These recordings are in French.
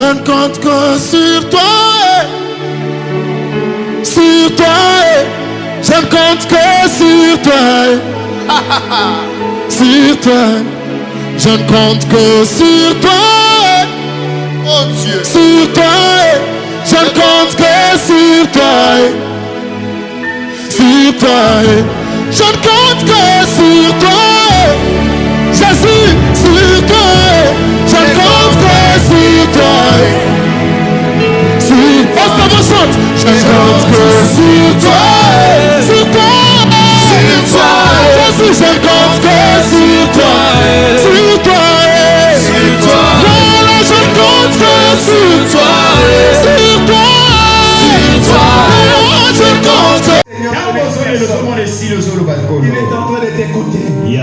je ne compte que sur toi. Sur toi, je ne compte que sur toi. Sur toi, je ne compte que sur toi. Oh Dieu. Sur toi, je ne compte que sur toi. Sur toi, je ne compte que sur toi. Jésus, sur toi, je ne compte que sur toi. Chante. Je ne compte que sur toi. Sur toi. Sur toi. Jésus, je ne compte que sur toi. Sur toi. Sur toi. Voilà, je ne compte que sur toi. Sur toi. Sur toi. Je ne compte que. Il est en train de t'écouter. Et il a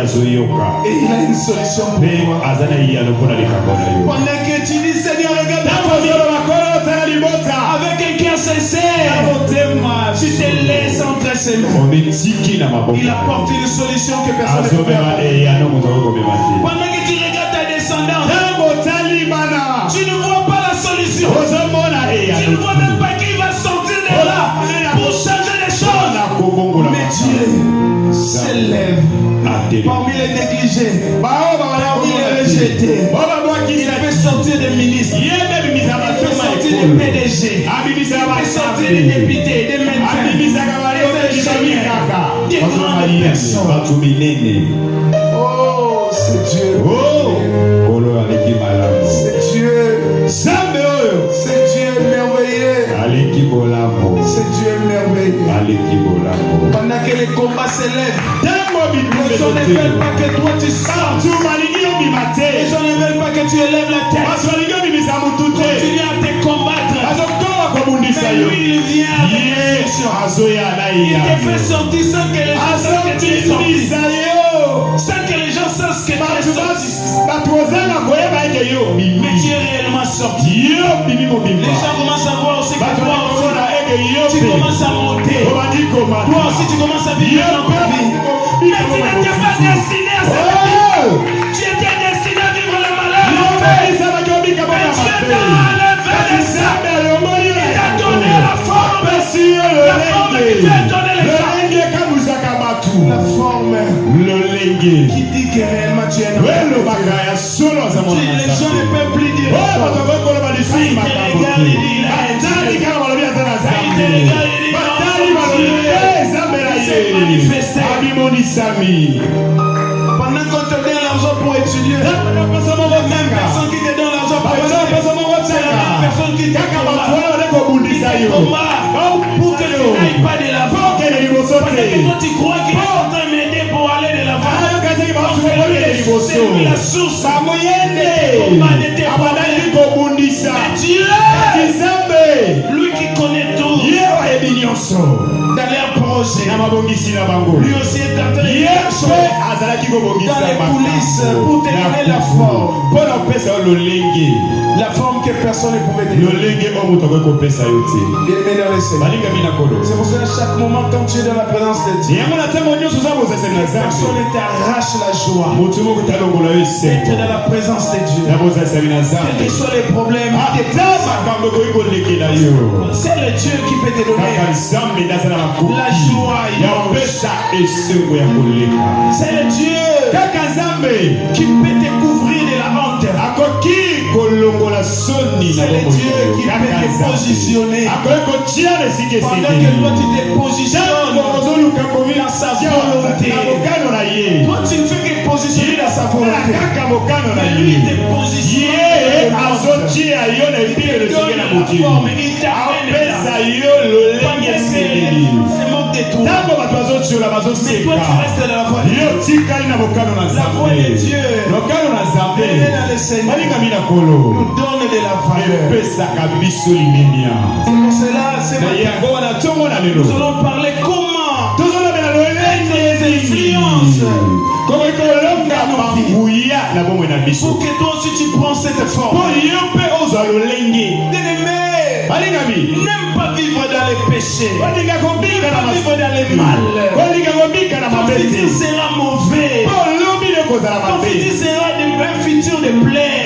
une solution pour toi. Pendant que tu dis Seigneur, regarde avec un cœur sincère, tu te laisses entre ses mains. Il apporte une solution que personne ne peut faire. Pendant que tu regardes ta descendance, tu ne vois pas la solution. Tu ne vois même pas qui va sortir de là pour changer les choses. Mais Dieu s'élève parmi les négligés, parmi les rejetés. Il fait sortir des ministres, il fait sortir des PDG, il fait sortir des députés, des médecins, des ingénieurs, des grandes personnes. Oh, c'est Dieu. C'est Dieu. C'est Dieu merveilleux. C'est Dieu merveilleux. Pendant que les combats s'élèvent, les gens ne veulent pas que toi tu sortes. Les gens ne veulent pas que tu élèves la tête. Continue à te combattre. Mais lui, il vient avec instruction. Il te fait sortir sans que les gens sachent que tu es sorti. Sans que les gens sachent que tu es sorti. Mais tu es réellement sorti. Les gens commencent à voir aussi que toi aussi, tu commences à monter. Toi aussi, tu commences à vivre dans ta vie. Mais tu n'étais pas destiné à ça. Tu étais destiné à vivre le malheur. Mais Dieu t'a enlevé de ça. Il t'a donné la forme. La forme qui t'a donné les gens. La forme qui dit que réellement tu es dans la vie. Les gens ne peuvent plus dire ça. Il te regarde et dit il a été. Il te regarde et dit il s'est manifesté. Pendant qu'on te donne l'argent pour étudier, la même personne qui te donne l'argent pour étudier, c'est la même personne qui te combat pour que tu n'ailles pas de l'avant. Parce que toi tu crois qu'il est en train de m'aider pour aller de l'avant. C'est lui la source. Combat de tes problèmes. Mais Dieu, lui qui connaît tout, dans leurs projets, lui aussi est en train de chercher dans les coulisses pour te donner la forme. La forme que personne ne pouvait te donner. Bien-aimé dans les Seigneurs. C'est pour ça que chaque moment quand tu es dans la présence de Dieu, personne ne t'arrache la joie d'être dans la présence de Dieu. Quels que soient les problèmes, c'est le Dieu qui peut te donner la joie. C'est le Dieu qui peut te couvrir de la honte. C'est le Dieu qui peut te positionner. Pendant que toi tu te positionnes dans sa volonté. Toi tu ne fais que positionner dans sa volonté. Mais lui il te positionne. Il te donne la forme. Il t'amène là. C'est manque de toi. Mais toi tu restes dans la voie de Dieu. La voie de Dieu. Venez dans le Seigneur. Nous donne de la valeur. C'est pour cela, ce matin, nous allons parler comment les influences pour que toi aussi tu prends cette forme. N'aime pas vivre dans les péchés. N'aime pas vivre dans les mal. Ton futur sera mauvais. Ton futur sera un futur de plaie.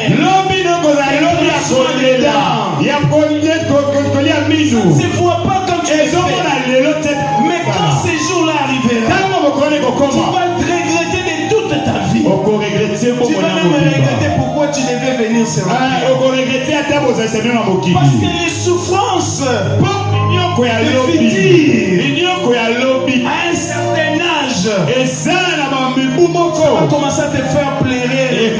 Sois dedans. ne se voit pas comme tu es fait. Mais quand ces jours-là arriveront, tu vas te regretter de toute ta vie. Tu vas même regretter pourquoi tu devais venir se rencontrer. Parce que les souffrances de futur à un certain âge, ça va commencer à te faire pleurer.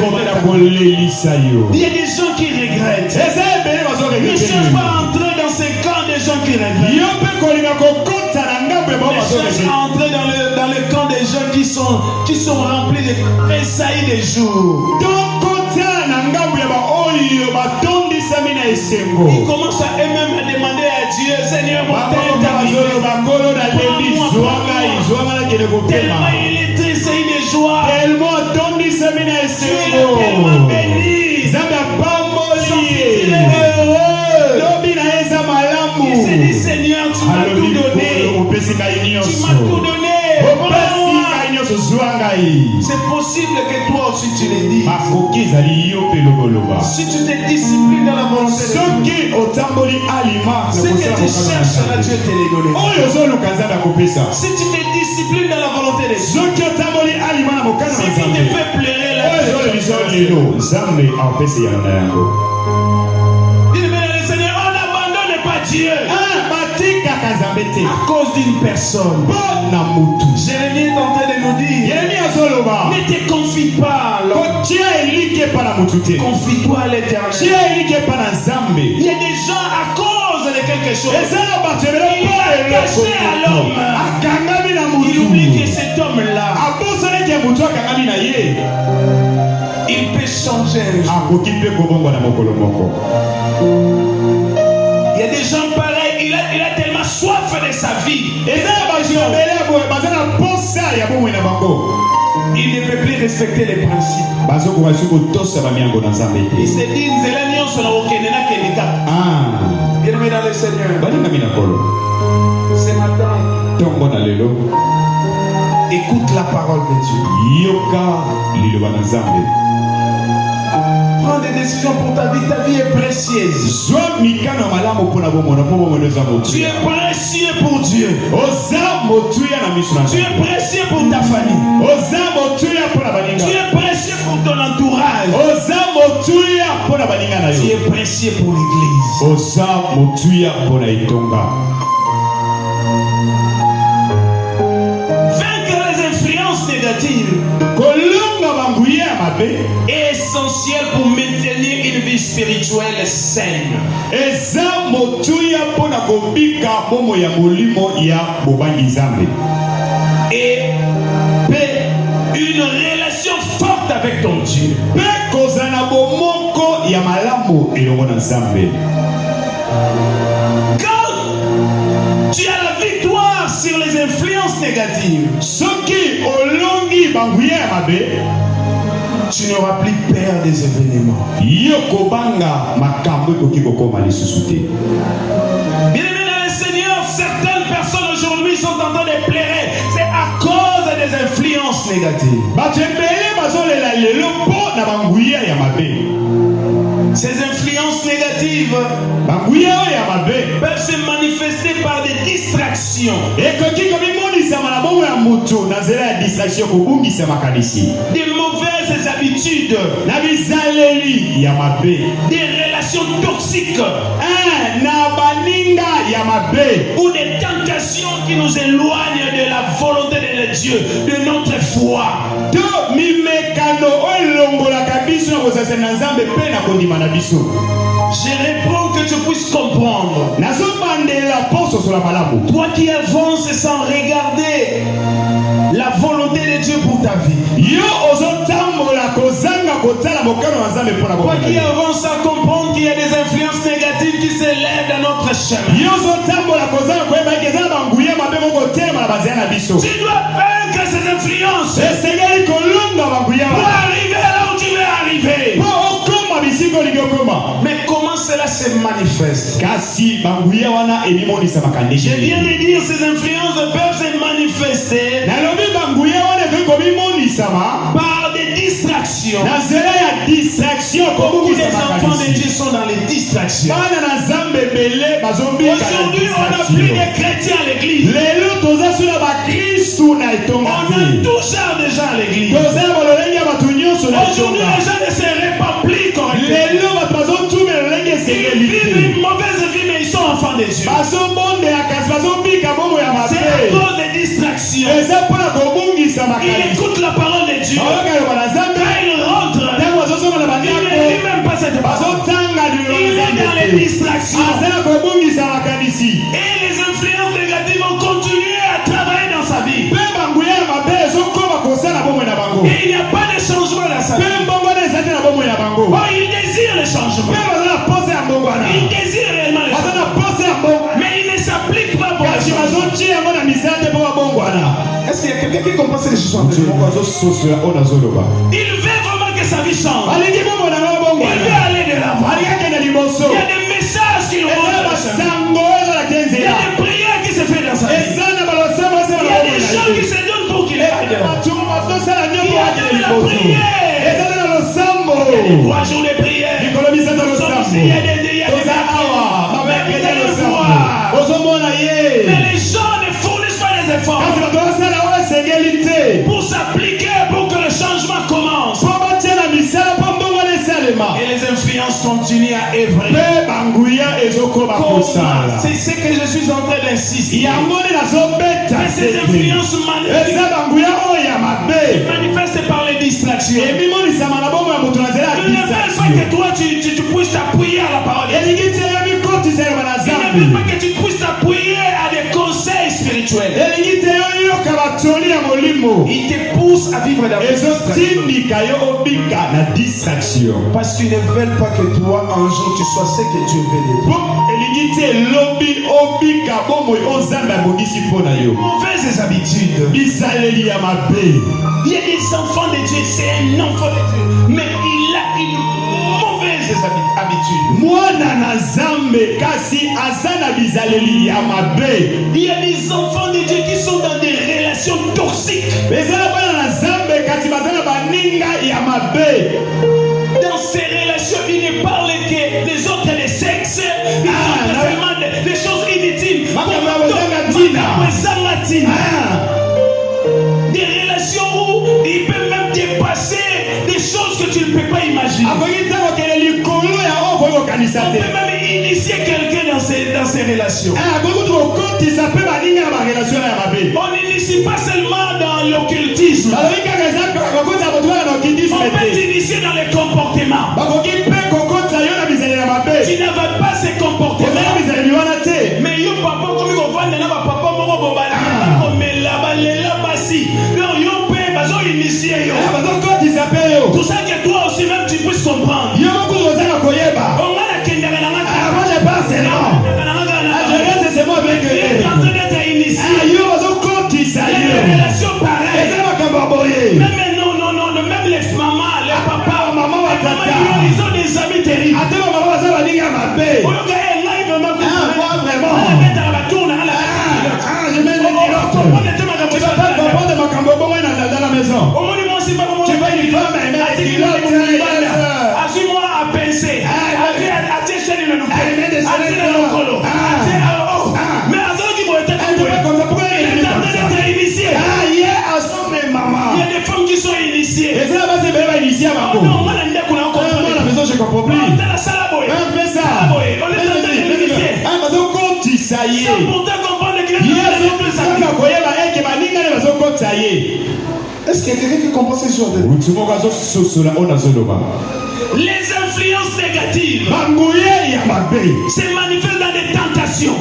Il y a des gens qui regrettent. Ne cherche pas à entrer dans ces camps des gens qui regrettent. Ne cherche à entrer dans le camp des gens qui sont remplis de tressailles des jours. Ils commencent à eux-mêmes à demander à Dieu, Seigneur, mon temps est arrivé. Tellement il est tressailli de joie. Tu es tellement béni. Il est heureux. Il s'est dit, Seigneur, tu m'as tout donné. Tu m'as tout donné. C'est possible que toi aussi tu l'aies dit. Si tu te disciplines dans la volonté de Dieu, ce que tu cherches là, Dieu te les donné. Si tu te disciplines dans la volonté de Dieu, ce qui te fait pleurer là, le Seigneur, on n'abandonne pas Dieu à cause d'une personne. Jérémie est en train de nous dire, ne te confie pas à l'homme. Confie-toi à l'Éternel. Il y a des gens à cause de quelque chose, il est caché à l'homme. Il oublie que cet homme-là, il peut changer. Il y a des gens pareils, il a tellement soif de sa vie. Il ne peut plus respecter les principes. Il s'est dit, bien-aimé dans le Seigneur, ce matin, écoute la parole de Dieu. Prends des décisions pour ta vie. Ta vie est précieuse. Tu es précieux pour Dieu. Tu es précieux pour ta famille. Tu es précieux pour ton entourage. Tu es précieux pour l'église. Vaincre les influences négatives est essentiel pour maintenir une vie spirituelle saine. Et une relation forte avec ton Dieu. Quand tu as la victoire sur les influences négatives, tu n'auras plus peur des événements. Bien-aimés dans le Seigneur, certaines personnes aujourd'hui sont en train de pleurer. C'est à cause des influences négatives. Ces influences négatives peuvent se manifester par des distractions. Des mauvaises habitudes. Des relations toxiques. Ou des tentations qui nous éloignent de la volonté de Dieu, de notre foi. Je reprends que tu puisses comprendre. Toi qui avances sans regarder la volonté de Dieu pour ta vie. Toi qui avances sans comprendre qu'il y a des influences négatives qui s'élèvent dans notre chemin. Tu dois vaincre ces influences pour arriver là où tu veux arriver. Mais comment cela se manifeste? Je viens de dire ces influences peuvent se manifester par des distractions. Beaucoup des enfants de Dieu sont dans les distractions. Aujourd'hui, on n'a plus de chrétiens à l'église. On a tout genre de gens à l'église. Aujourd'hui, les gens ne se républiquent correctement. Ils vivent une mauvaise vie, mais ils sont enfants de Dieu. C'est à cause des distractions. Il écoute la parole de Dieu. Quand il rentre, il ne lit même pas cette parole. Il est dans les distractions. Et les influences négatives vont continuer à travailler dans sa vie. Et il n'y a pas de changement dans sa vie. Oh, il désire le changement. Il désire réellement le changement. Mais il ne s'applique pas pour le changement. Est-ce qu'il y a quelqu'un qui comprend ces choses? Il veut vraiment que sa vie change. Il veut aller de l'avant. Il y a des messages qui nous montrent. Il y a des prières qui se font dans sa vie. Il y a des gens qui se donnent pour qu'il aille de l'avant. Il y a de la prière. Il y a des 3 jours de prière. Il y a des mais les gens ne fournissent pas les efforts pour s'appliquer pour que le changement commence. Et les influences continuent à œuvrer. C'est ce que je suis en train d'insister. Mais ces influences manifestent par les distractions. Ils ne veulent pas que toi tu puisses t'appuyer à la parole. Ils ne veulent pas que tu puisses t'appuyer à des conseils spirituels. Ils te poussent à vivre dans la distraction. Parce qu'ils ne veulent pas que toi, un jour, tu sois ce que Dieu veut de toi. Mauvaises habitudes. Il y a des enfants de Dieu, c'est un enfant de Dieu, mais il a une mauvaise habitude. Il y a des enfants de Dieu qui sont dans des relations toxiques. Dans ces relations, il ne parle que des autres de sexe, des autres des choses inutiles. Des relations où il peut même dépasser des choses que tu ne peux pas imaginer. On peut même initier quelqu'un dans ces relations. On n'initie pas seulement dans l'occultisme. On peut t'initier dans les comportements. Tu ne vas pas ces comportements. Mais yo papa comme on va dans papa moko bobala comme la basi. Non yo pe bazo initier yo. Tout ça que toi aussi même tu puisses comprendre. On va la kenda na ngaka. Moi je pense non. C'est moi avec eux. Quand on est initié. Yo bazo compte ça yo. Relation pareille. Même non, même les mamans, les papas, maman ils ont des amis terribles. Tu vas une femme, moi à penser. Mais il y a des femmes qui sont initiées. Non, moi la maison je comprends plus. Est-ce qu'il y a quelqu'un qui comprend ces choses? Les influences négatives se manifestent dans des tentations.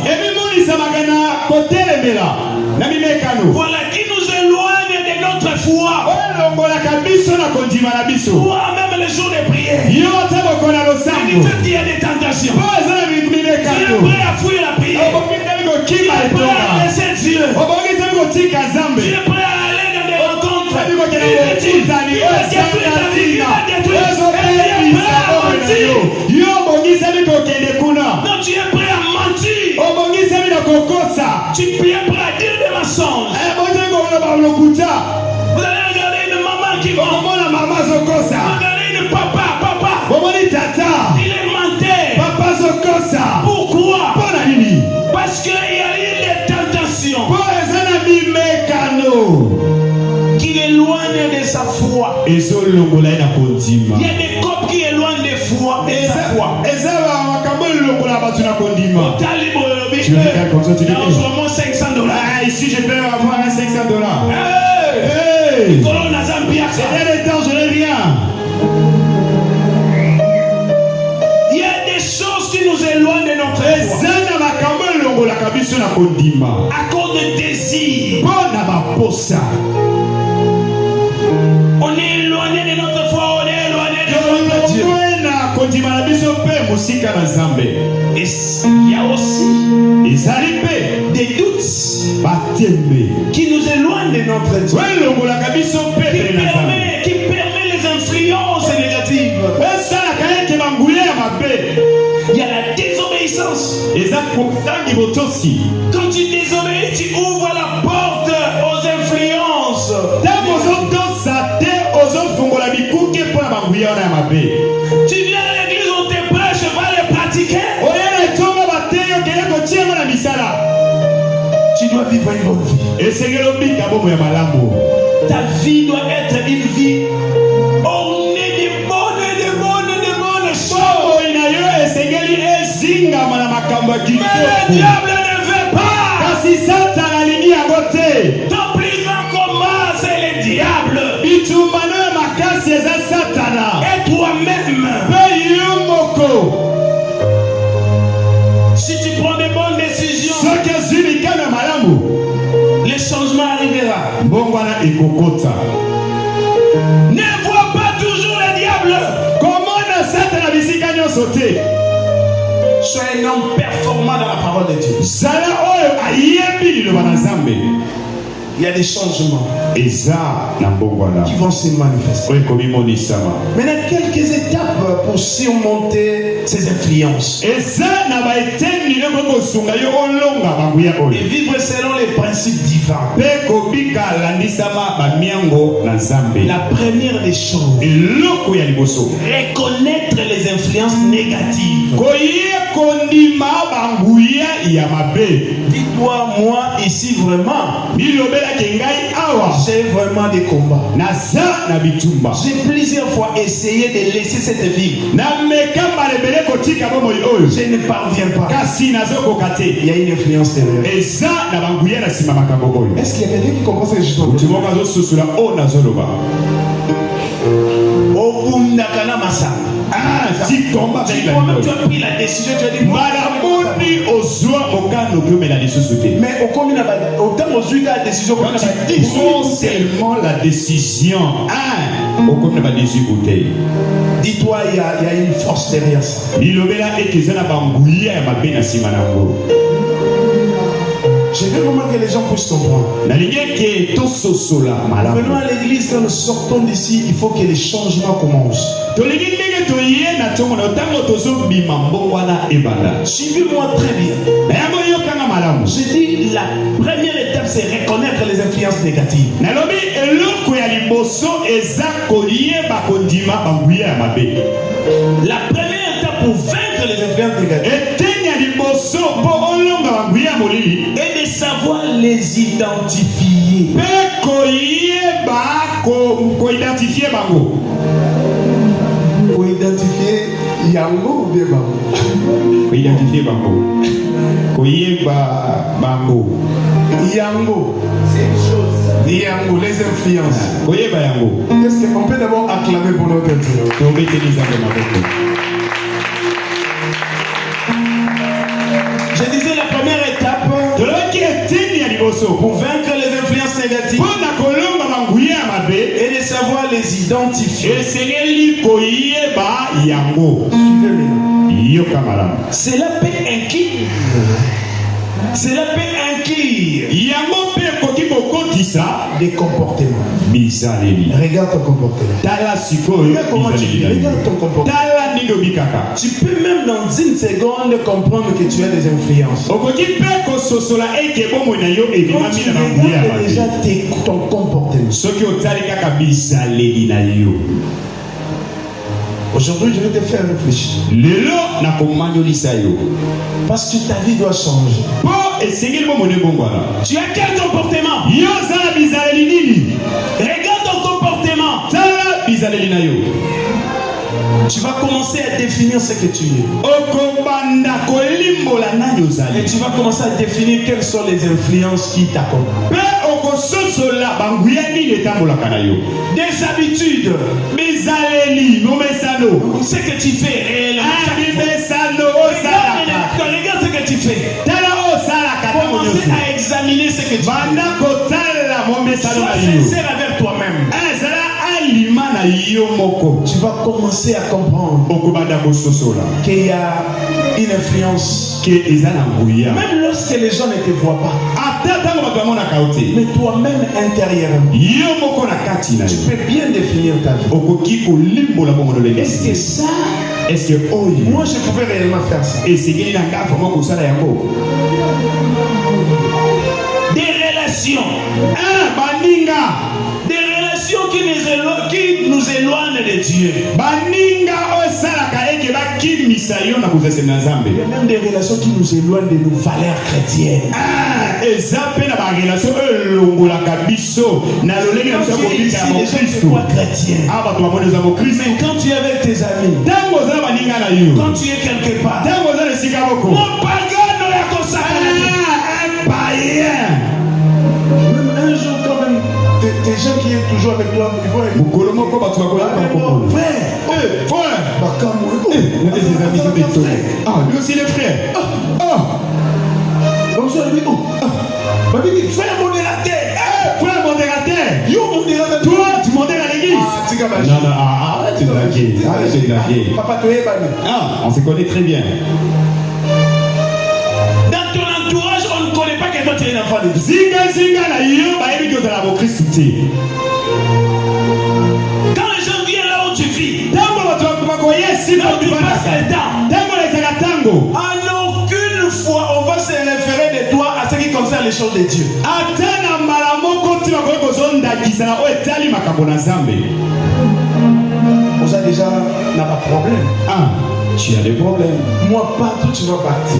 Voilà qui nous éloigne de notre foi. Voire même les jours de prière. Il y a des tentations. Tu es prêt à fuir la prière. Tu es prêt à laisser Dieu. Tu es prêt à aller dans des rencontres. Il va détruire ta vie. Il va détruire. Non, tu es prêt à mentir. Tu es prêt à dire des mensonges. Vous allez regarder une maman qui ment. Regardez une papa. Il est menteur. Pourquoi? Il y a des copes qui éloignent des fois. En ce moment, $500. Ici, je peux avoir un $500. Hey! C'est le temps, je n'ai rien. Il y a des choses qui nous éloignent de notre foi. À cause de désir. On est éloigné de notre foi, on est éloigné de notre Dieu. Et il y a aussi des doutes qui nous éloignent de notre Dieu. Qui permet les influences négatives. Il y a la désobéissance. Quand tu désobéis, tu ouvres la porte aux influences. Tu viens à l'église, on te prêche, va les pratiquer. Tu dois vivre une bonne vie. Ta vie doit être une vie ornée de bonnes choses. Mais le diable ne veut pas. Ton plus grand combat, c'est le diable. Et toi-même. Si tu prends des bonnes décisions, le changement arrivera. Ne vois pas toujours le diable. Sois un homme performant dans la parole de Dieu. Il y a des changements qui vont se manifester. Maintenant, quelques étapes pour surmonter ces influences. Et vivre selon les principes divins. La première des choses, reconnaître les influences négatives. Dis-toi, moi ici vraiment, j'ai vraiment des combats. J'ai plusieurs fois essayé de laisser cette vie. Je ne parviens pas. Il y a une influence derrière. Est-ce qu'il y a quelqu'un qui comprend ce que je dis? Toi-même tu as pris la décision, tu as dit mais au combien autant aux la décision prends seulement la décision. Dis-toi, il y a une force derrière ça. Je veux vraiment que les gens puissent comprendre. Venons à l'église, quand nous sortons d'ici, il faut que les changements commencent. Suivez-moi très bien. Je dis, la première étape, c'est reconnaître les influences négatives. La première étape pour vaincre les influences négatives et de savoir les identifier. Pour identifier Yango ou bien Bango? Pour identifier Bango. Yango, c'est une chose. Yango, les influences. Est-ce qu'on peut d'abord acclamer pour notre Dieu? Je disais la première étape pour vaincre les influences négatives et de savoir les identifier. Cela peut inclure des comportements. Regarde ton comportement. Regarde comment tu vis. Regarde ton comportement. Tu peux même dans une seconde comprendre que tu as des influences. Quand tu regardes déjà ton comportement. Aujourd'hui, je vais te faire réfléchir. Parce que ta vie doit changer. Tu as quel comportement? Regarde ton comportement. Tu vas commencer à définir ce que tu es. Et tu vas commencer à définir quelles sont les influences qui t'accompagnent. Des habitudes. Ce que tu fais réellement. Regarde ce que tu fais. Commencez à examiner ce que tu fais. Sois sincère avec toi-même. Tu vas commencer à comprendre qu'il y a une influence. Même lorsque les gens ne te voient pas. Mais toi-même intérieurement, tu peux bien définir ta vie. Est-ce que ça, moi je pouvais réellement faire ça? Des relations. Des relations qui nous éloignent de Dieu. Il y a même des relations qui nous éloignent de nos valeurs chrétiennes. Mais quand tu es avec tes amis, quand tu es quelque part, même un jour quand même, tes gens qui sont toujours avec toi, ils vont être frère. Lui aussi les frères. Frère modérateur. Frère modérateur. Modérateur. Toi, tu modères à l'église. Non, arrête de draguer. Papa, on se connaît très bien. Dans ton entourage, on ne connaît pas que toi tu es un enfant de Dieu. Quand les gens viennent là où tu vis, là où tu passes le temps, en aucune fois on va se référer de toi à ce qui concerne les choses de Dieu. Vous avez déjà n'a pas de problème. Tu as des problèmes. Moi, partout tu vas partir.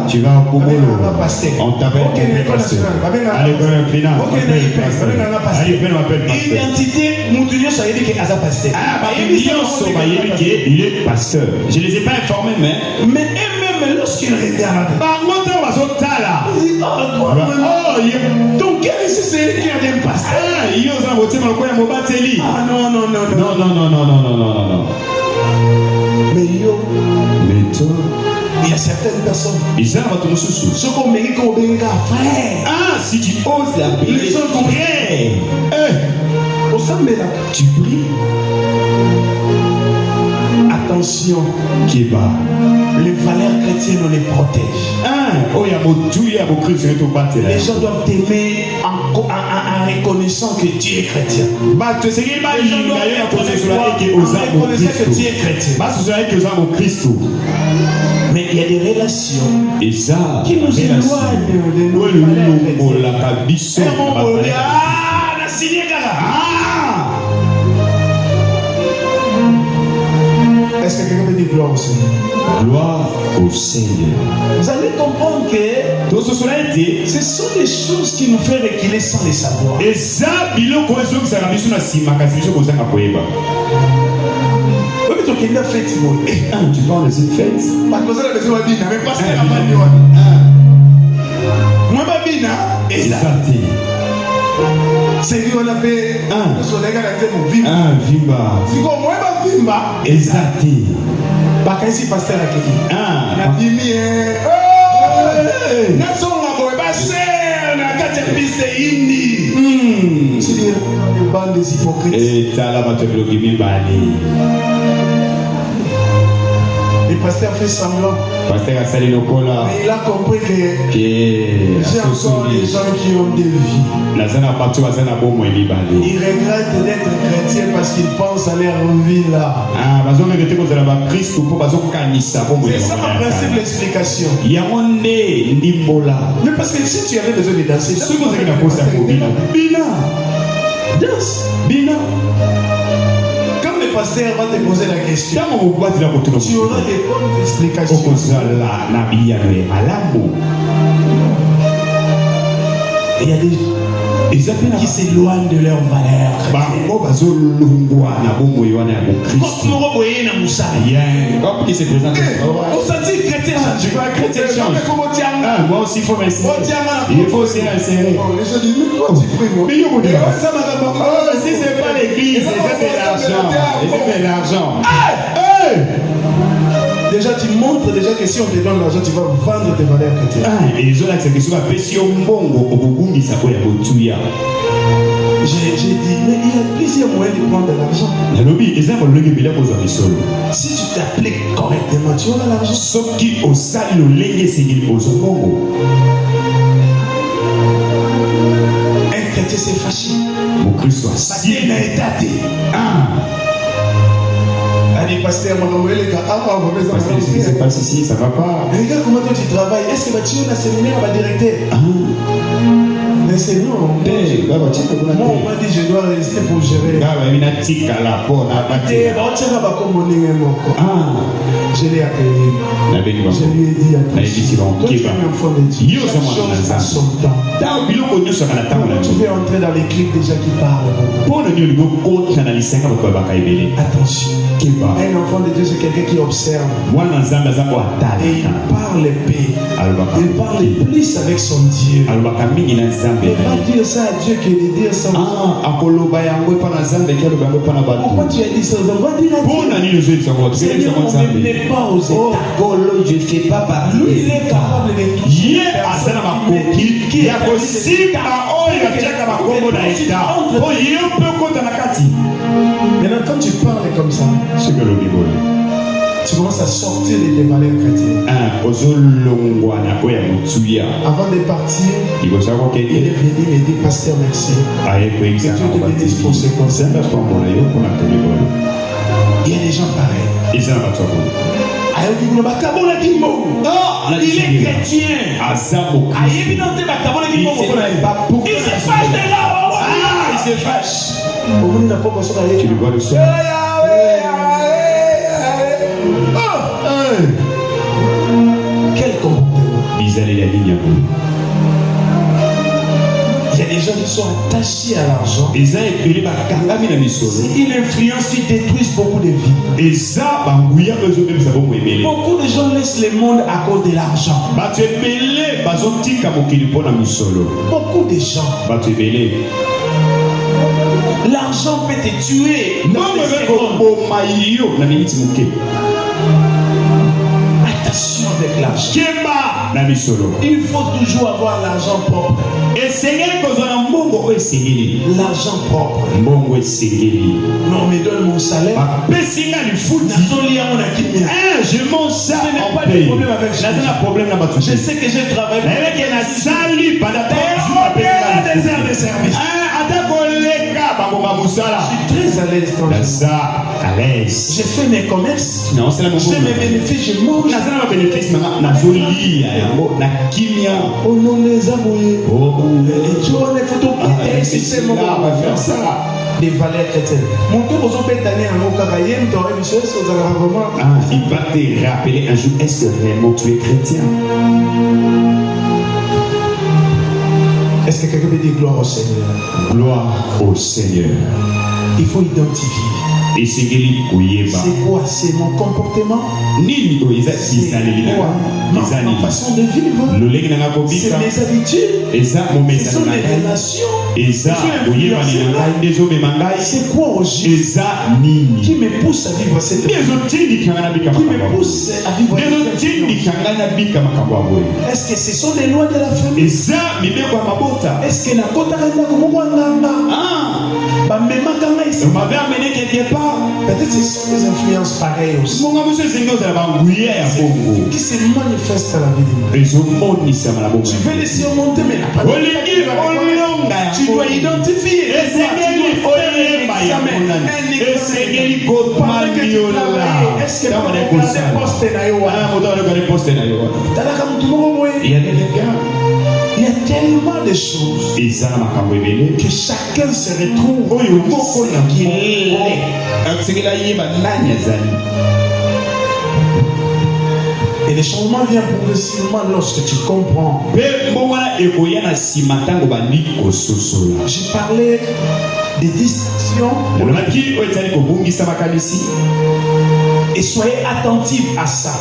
Tu vas au Kogolo. On t'appelle pasteur. Identité, il est pasteur. Je ne les ai pas informés, mais même lorsqu'ils regardent, donc quel est ce qui a un pasteur? Non. Mais toi, il y a certaines personnes. Ce qu'on mérite qu'on bénisse frère. Si tu oses l'appeler les gens frère, tu pries. Attention, Kéba. Les valeurs chrétiennes, on les protège. Les gens doivent t'aimer en reconnaissant que tu es chrétien. Les gens doivent être en reconnaissant que tu es chrétien. Mais il y a des relations qui nous éloignent de nos valeurs chrétiennes. Est-ce que quelqu'un peut dire gloire au Seigneur? Gloire au Seigneur. Vous allez comprendre que ce sont des choses qui nous font reculer sans les savoir. Tu parles de cette fête? C'est lui on appelle Vimba. Exacté. Bakasi pasteur akeki. Na bimi na songa boy ba ser na kati piste indi. C'est dire bande des hypocrites. Et tala ba te bloquer bani. Le pasteur fait semblant. Pasteur a salé le cola. Mais il a compris que j'ai encore des gens qui ont des vies. Il regrette d'être chrétien parce qu'ils pensent à leur vie là. C'est ça ma principale explication. Mais parce que si tu avais besoin de danser, danse. Pasteur va te poser la question. Tu auras des bonnes explications. Il y a qui s'éloignent de leur valeur. Qui se présente. Moi aussi, il faut m'insérer. Il faut aussi m'insérer. Si c'est pas l'église, c'est l'argent. C'est l'argent. Déjà, tu montres déjà que si on te donne l'argent, tu vas vendre tes valeurs chrétiennes. Et les autres, c'est que si on a péché au bongo, au bout, ça peut être tuya. J'ai dit, mais il y a plusieurs moyens de prendre de l'argent. Si tu t'appliques correctement, tu auras l'argent. Sauf qui au sali le légué, c'est qu'il pose au bongo. Un chrétien s'est fâché. Mon Christ soit si. Allez, pasteur, Pasteur, ce qui se passe ici, ça va pas. Mais regarde comment toi tu travailles. Est-ce que tu es un séminaire à directeur? Mais c'est non. Moi, on m'a dit je dois rester pour gérer. Je l'ai accueilli. Je lui ai dit attention. Toi, tu es un enfant de Dieu. Chaque chose a son temps. Quand tu veux entrer dans les clips déjà qui parlent. Attention. Un enfant de Dieu, c'est quelqu'un qui observe. Et il parle paix. Il parle plus avec son Dieu. Il va dire ça à Dieu que de dire ça. Pourquoi tu as dit ça? On va dire à Dieu. Seigneur, on ne met pas aux états. Je ne fais pas partie. Lui, il est capable de toucher qui est possible. Maintenant, quand tu parles comme ça, tu commences à sortir de tes valeurs chrétiennes. Avant de partir, il est venu me dire, pasteur, merci. Que Dieu te bénisse pour ce conseil. Il y a des gens pareils. Il est chrétien. Il se fâche de là. Il se fâche. Tu le vois le son. Quel comportement? Ils allaient la ligne. Il y a des gens qui sont attachés à l'argent. C'est une influence qui détruit beaucoup de vies. Beaucoup de gens laissent le monde à cause de l'argent. Beaucoup de gens. L'argent peut te tuer. Attention avec l'argent. Il faut toujours avoir l'argent propre. L'argent propre. Non, mais donne mon salaire. Je m'en sers. Ce n'est pas de problème avec ça. Je sais que j'ai travaillé. Des heures de service. Je suis très à l'aise quand je fais mes commerces. Non, c'est la je fais mes bénéfices, je mange. Oh non, les amoureux. Et tu vois les photos. C'est mon faire ça. Des valeurs chrétiennes. Mon cœur, vous avez été à mon carrière, tu aurais une chose, vous avez vraiment. Il va te rappeler un jour, est-ce que vraiment tu es chrétien? Est-ce que quelqu'un peut dire gloire au Seigneur? Gloire au Seigneur. Il faut identifier. C'est quoi? C'est mon comportement? C'est quoi? Ma façon de vivre? C'est mes habitudes? Ce sont les relations? C'est quoi au juste qui me pousse à vivre cette vie? Qui me pousse à vivre cette vie? Est-ce que ce sont les lois de la famille? Est-ce que la kota on m'avait amené quelque part. Peut-être que ce sont des influences pareilles aussi. Qui se manifestent à la vie. Tu veux les surmonter, mais la pas. Tu dois identifier. Est-ce il y a tellement de choses que chacun se retrouve ce qu'il est. Et les changements viennent progressivement lorsque tu comprends. J'ai parlé des distractions. Et soyez attentifs à ça.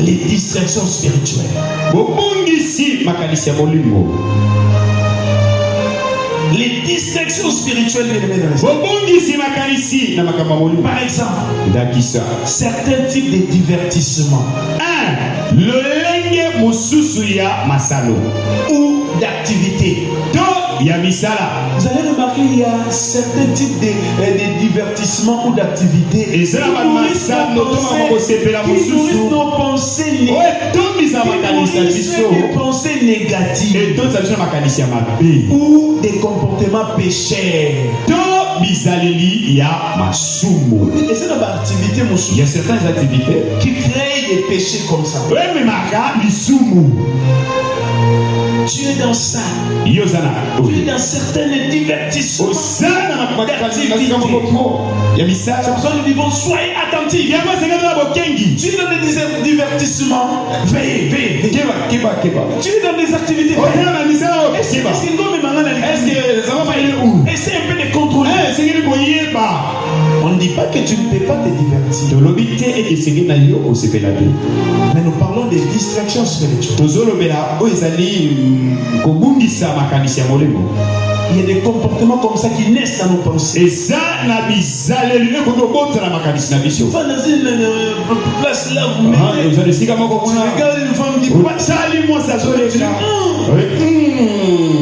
Les distractions spirituelles. Les distractions spirituelles, par exemple, certains types de divertissements ou d'activités. Vous allez remarquer qu'il y a certains types de divertissements ou d'activités qui nourrissent nos pensées négatives ou des comportements pécheurs. Et c'est une activité, il y a certaines activités qui créent des péchés comme ça. Tu es dans ça. Tu es dans certains divertissements. C'est pour ça que nous disons soyez attentifs. Tu es dans des divertissements. Veillez. Tu es dans des activités. Essaye un peu de contrôler. On ne dit pas que tu ne peux pas te divertir. Mais nous parlons des distractions spirituelles. Il y a des comportements comme ça qui naissent dans nos pensées. Tu vas dans une place là, vous regardes une femme qui passe,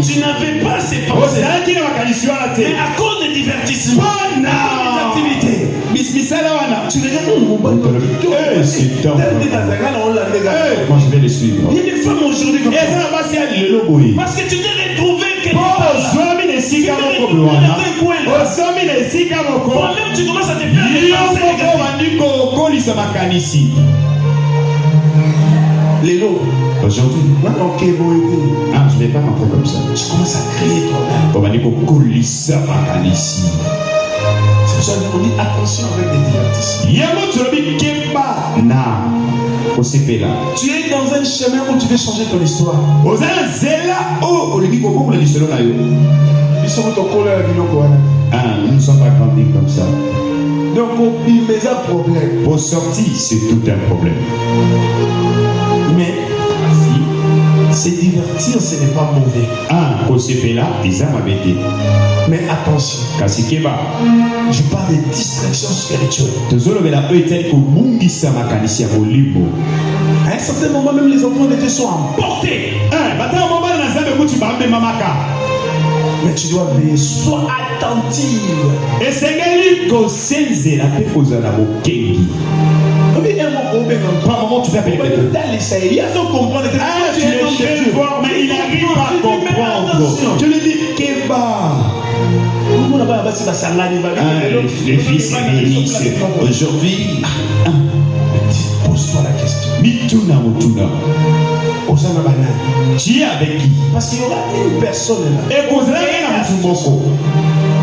tu n'avais pas ces pensées. Mais à cause des divertissements, des activités, tu regardes moi je vais les suivre. Il y a des femmes aujourd'hui comme ça. Parce que tu t'es retrouvé quelque part là. Toi-même tu commences à te faire des pensées. Les lots. Aujourd'hui, je ne vais pas rentrer comme ça. Tu commences à crier toi-même. C'est pour ça qu'on dit attention avec les divertissements. Tu es dans un chemin où tu veux changer ton histoire. Nous ne sommes pas grandis comme ça. Donc, il y a un problème. Pour sortir, c'est tout un problème. Mais se divertir, ce n'est pas mauvais. Mais attention. Je parle de distraction spirituelle. À un certain moment, même les enfants de Dieu sont emportés. Mais tu dois veiller, sois attentive. Par moment, tu fais appeler quelqu'un. Il y a sans comprendre. Tu es très fort, mais il n'arrive pas à comprendre. Tu lui dis Keba. Les fils et aujourd'hui, pose-toi la question. Mituna Mutuna. Tu es avec qui? Parce qu'il y aura une personne là. Et vous avez un bouchon.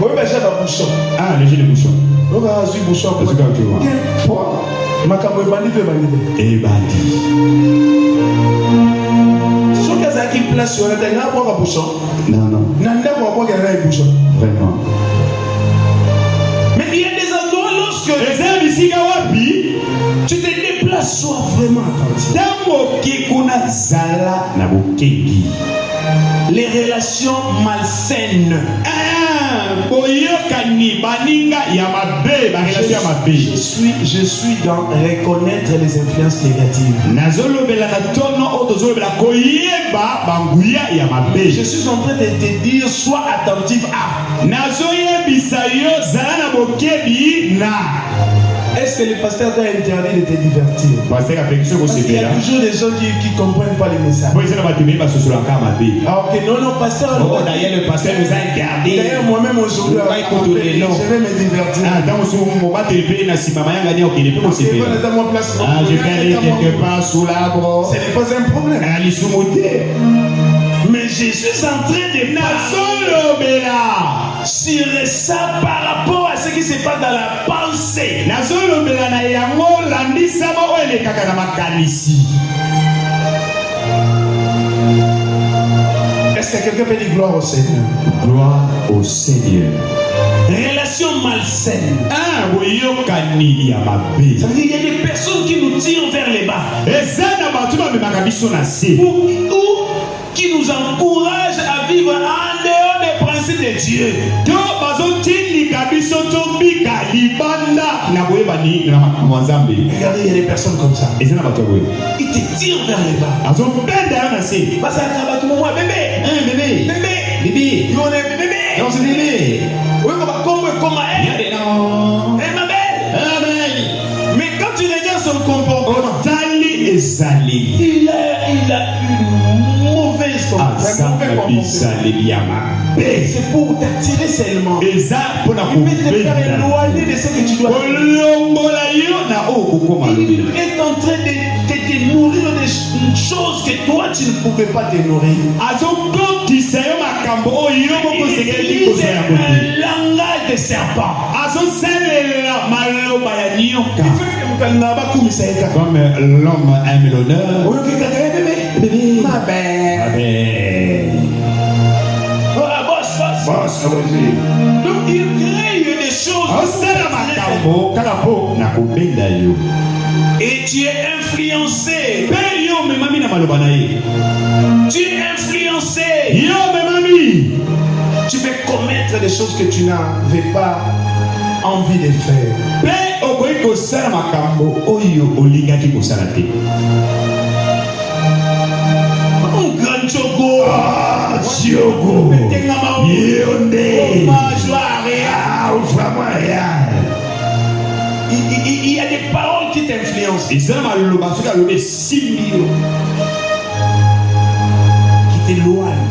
Oui, mais j'ai un bouchon. Ah, le jeu de bouchon. Donc, j'ai un bouchon. Et bandit. Si on a qui place sur la terre, on a un bouchon. Non. Vraiment. Mais il y a des endroits lorsque tu te déplaces, sois vraiment attentif. Les relations malsaines. Je suis dans reconnaître les influences négatives. Je suis en train de te dire, sois attentif à. Est-ce que le pasteur t'a interdit de te divertir? Parce qu'il y a toujours des gens qui ne comprennent pas les messages. Ah, ok, non, pasteur. D'ailleurs, le pasteur nous a interdit. D'ailleurs, moi-même aujourd'hui, je vais me divertir. Je vais aller quelque part sous l'arbre. Ce n'est pas un problème. Mais je suis en train de sur ça par rapport à ce qui se passe dans la pensée. Est-ce que quelqu'un peut dire gloire au Seigneur? Gloire au Seigneur. Relation malsaine. Ça veut dire qu'il y a des personnes qui nous tirent vers les bas. Ou qui nous encouragent à vivre en dehors des principes de Dieu. Regardez, il y a des personnes comme ça. Ils te tirent vers les bas. Parce que bébé. Bébé. Non, c'est bébé. Oui, comment elle? Elle ma belle. Mais quand tu regardes son comportement, il a une mauvaise comportement. C'est pour t'attirer seulement. Il veut te faire éloigner de ce que tu dois faire. Il est en train de te nourrir de choses que toi tu ne pouvais pas te nourrir. Il utilise un langage de serpent. Comme l'homme aime l'honneur. Bébé. Ma belle. Boss. Donc il crée des choses. Et tu es influencé. Tu es influencé. Tu peux commettre des choses que tu n'avais pas envie de faire. Il y a des paroles qui t'influencent. Qui t'éloignent.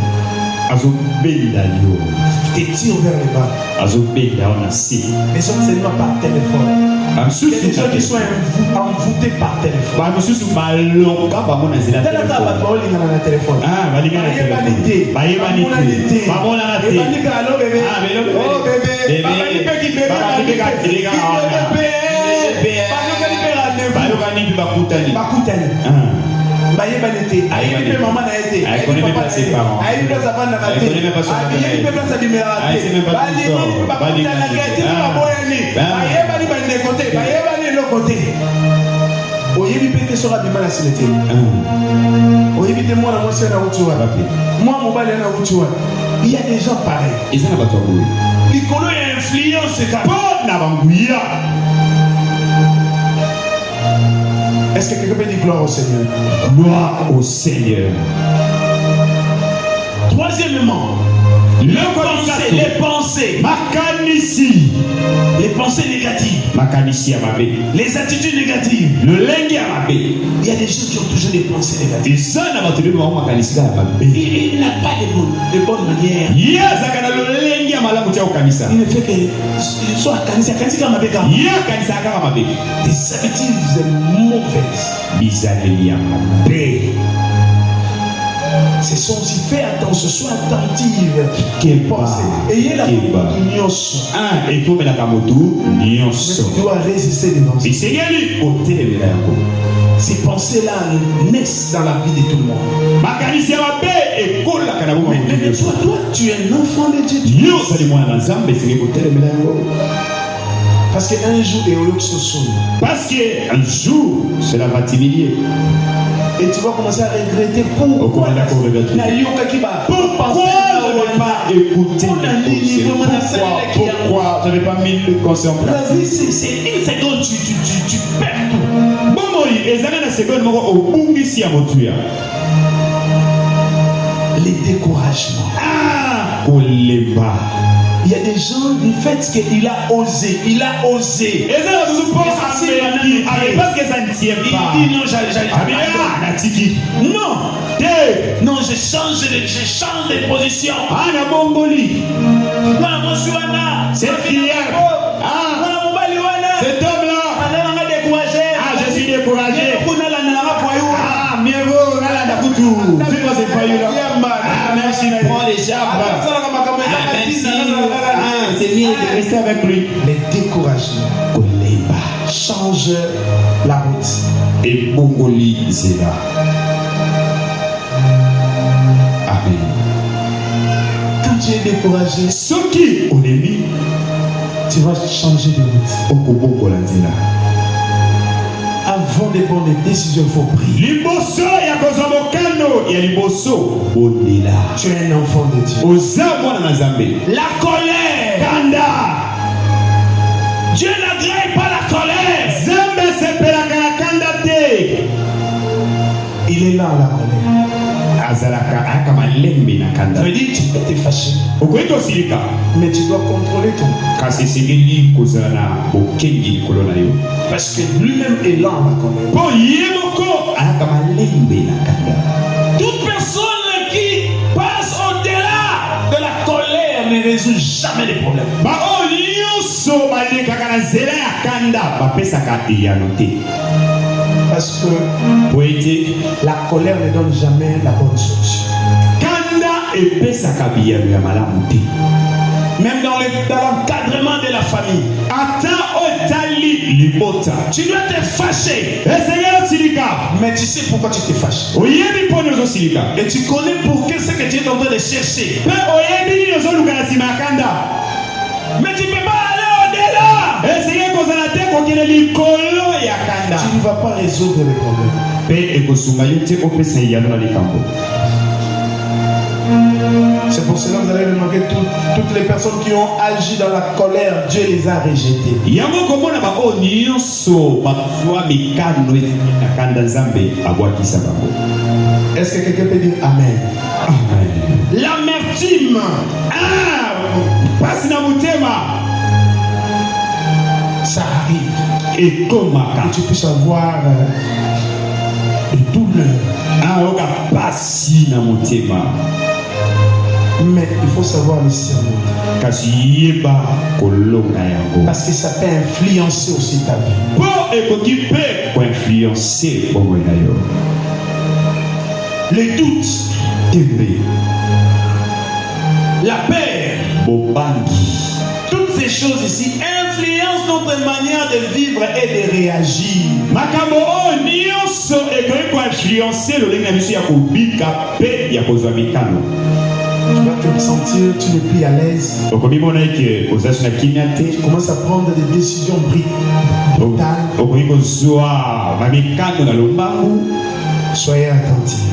Qui te tirent vers les bas. Mais seulement par téléphone. Il y a des gens qui sont envoûtés par téléphone. Il y a des gens pareils. Piccolo est influence. Est-ce que quelqu'un peut dire gloire au Seigneur? Gloire au Seigneur. Troisièmement, les pensées. Les pensées négatives. Les attitudes négatives. Il y a des gens qui ont toujours des pensées négatives. Il n'a pas de bonne manière. Il ne fait que soit des habitudes mauvaises. Ce sont aussi fait attention, sois attentive. Ayez la opinion. Mais tu dois résister devant ça. Ces pensées-là naissent dans la vie de tout le monde. Mais toi, tu es un enfant de Dieu. Parce qu'un jour, cela va t'humilier. Et tu vas commencer à regretter pourquoi je n'avais pas mis le conseil en place. La vie, c'est une seconde, tu perds tout. Les découragements. Il y a des gens, du fait qu'il a osé. Il dit non, je change de position. Cette fille-là, cet homme-là, je suis découragé. Mieux vaut, merci, prends les charbres. Merci. l'enseigner, de rester avec lui. Les décourager. Change la route. Et Bongoli Zéla. Amen. Quand tu es découragé, ce qui on est mis, tu vas changer de route. Avant de prendre des décisions, il faut prier. Tu es un enfant de Dieu. La colère. Kanda. Dieu n'agrée pas la colère. Il est là la colère. Ça veut dire que tu peux te fâcher. Mais tu dois contrôler ton. Parce que lui-même est là la colère. Toute personne qui passe au-delà de la colère ne résout jamais les problèmes. Parce que la colère ne donne jamais la bonne solution. Même dans l'encadrement de la famille, tu dois te fâcher. Mais tu sais pourquoi tu te fâches. Et tu connais pour ce que tu es en train de chercher. Mais tu ne peux pas aller au-delà. Tu ne vas pas résoudre les problèmes. C'est pour cela que vous allez remarquer toutes les personnes qui ont agi dans la colère, Dieu les a rejetées. Est-ce que quelqu'un peut dire Amen? Amen. L'amertume. Ça arrive. Et comment tu puisses avoir des douleurs. Mais il faut savoir le surmonter. Parce que ça peut influencer aussi ta vie. Les doutes, la peur, toutes ces choses ici influencent notre manière de vivre et de réagir. Tu vas te sentir, tu n'es plus à l'aise. Tu commences à prendre des décisions brutales. Soyez attentifs.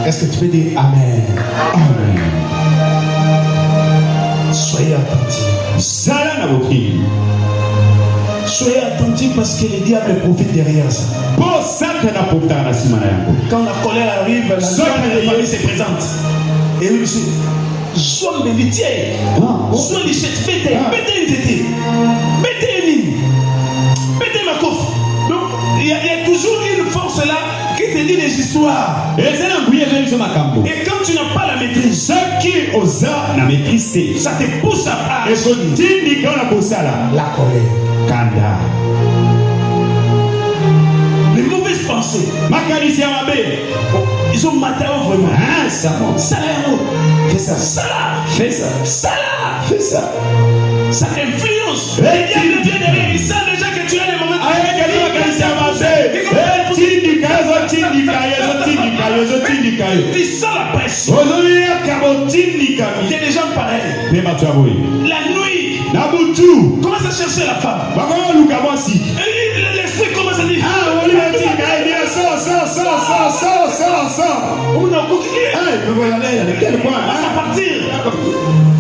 Est-ce que tu peux dire Amen? Amen. Soyez attentifs. Soyez attentifs parce que le diable profite derrière ça. Quand la colère arrive, la famille se présente. Et lui dit, soit le métier, soit les chèques, mettez une tétée, mettez une ligne, mettez ma coffre. Donc, il y a toujours une force là qui te dit des histoires. Et quand tu n'as pas la maîtrise, ça te pousse à la colère. Kanda. Les mauvaises pensées. Ils ont maté vraiment. Ça fais ça. Fais ça. Fais ça. Ça influence. Le diable vient derrière. Il sent déjà que tu as les moments. Tu sens la pression. Il y a des gens pareils. La nuit. Commence à chercher la femme. L'esprit commence à dire partir.